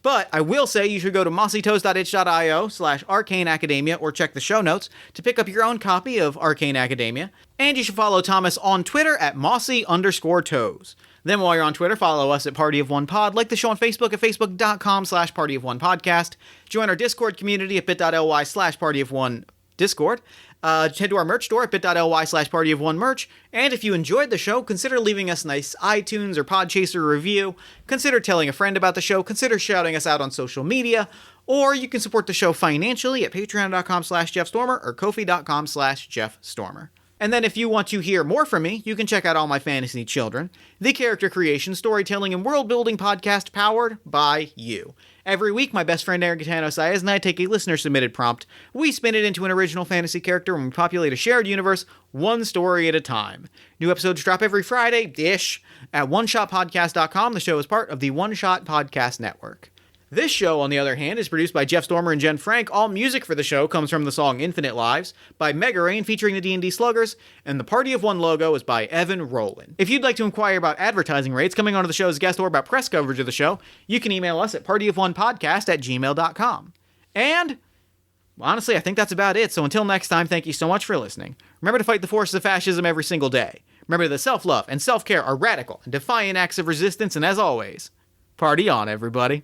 But I will say you should go to mossytoes.itch.io/Arcane Academia or check the show notes to pick up your own copy of Arcane Academia. And you should follow Thomas on Twitter at Mossy_toes. Then while you're on Twitter, follow us at Party of One Pod, like the show on Facebook at facebook.com/Party of One Podcast. Join our Discord community at bit.ly/Party of One Discord. Head to our merch store at bit.ly/partyofonemerch. And if you enjoyed the show, consider leaving us a nice iTunes or Podchaser review. Consider telling a friend about the show. Consider shouting us out on social media. Or you can support the show financially at patreon.com/JeffStormer or ko-fi.com/JeffStormer. And then if you want to hear more from me, you can check out All My Fantasy Children, the character creation, storytelling, and world-building podcast powered by you. Every week, my best friend Eric Gitano Saez and I take a listener-submitted prompt, we spin it into an original fantasy character, and we populate a shared universe, one story at a time. New episodes drop every Friday-ish at oneshotpodcast.com. The show is part of the One Shot Podcast Network. This show, on the other hand, is produced by Jeff Stormer and Jen Frank. All music for the show comes from the song Infinite Lives by Mega Rain featuring the D&D Sluggers, and the Party of One logo is by Evan Rowland. If you'd like to inquire about advertising rates, coming onto the show as a guest, or about press coverage of the show, you can email us at partyofonepodcast@gmail.com. And honestly, I think that's about it. So until next time, thank you so much for listening. Remember to fight the forces of fascism every single day. Remember that self-love and self-care are radical and defiant acts of resistance, and as always, party on, everybody.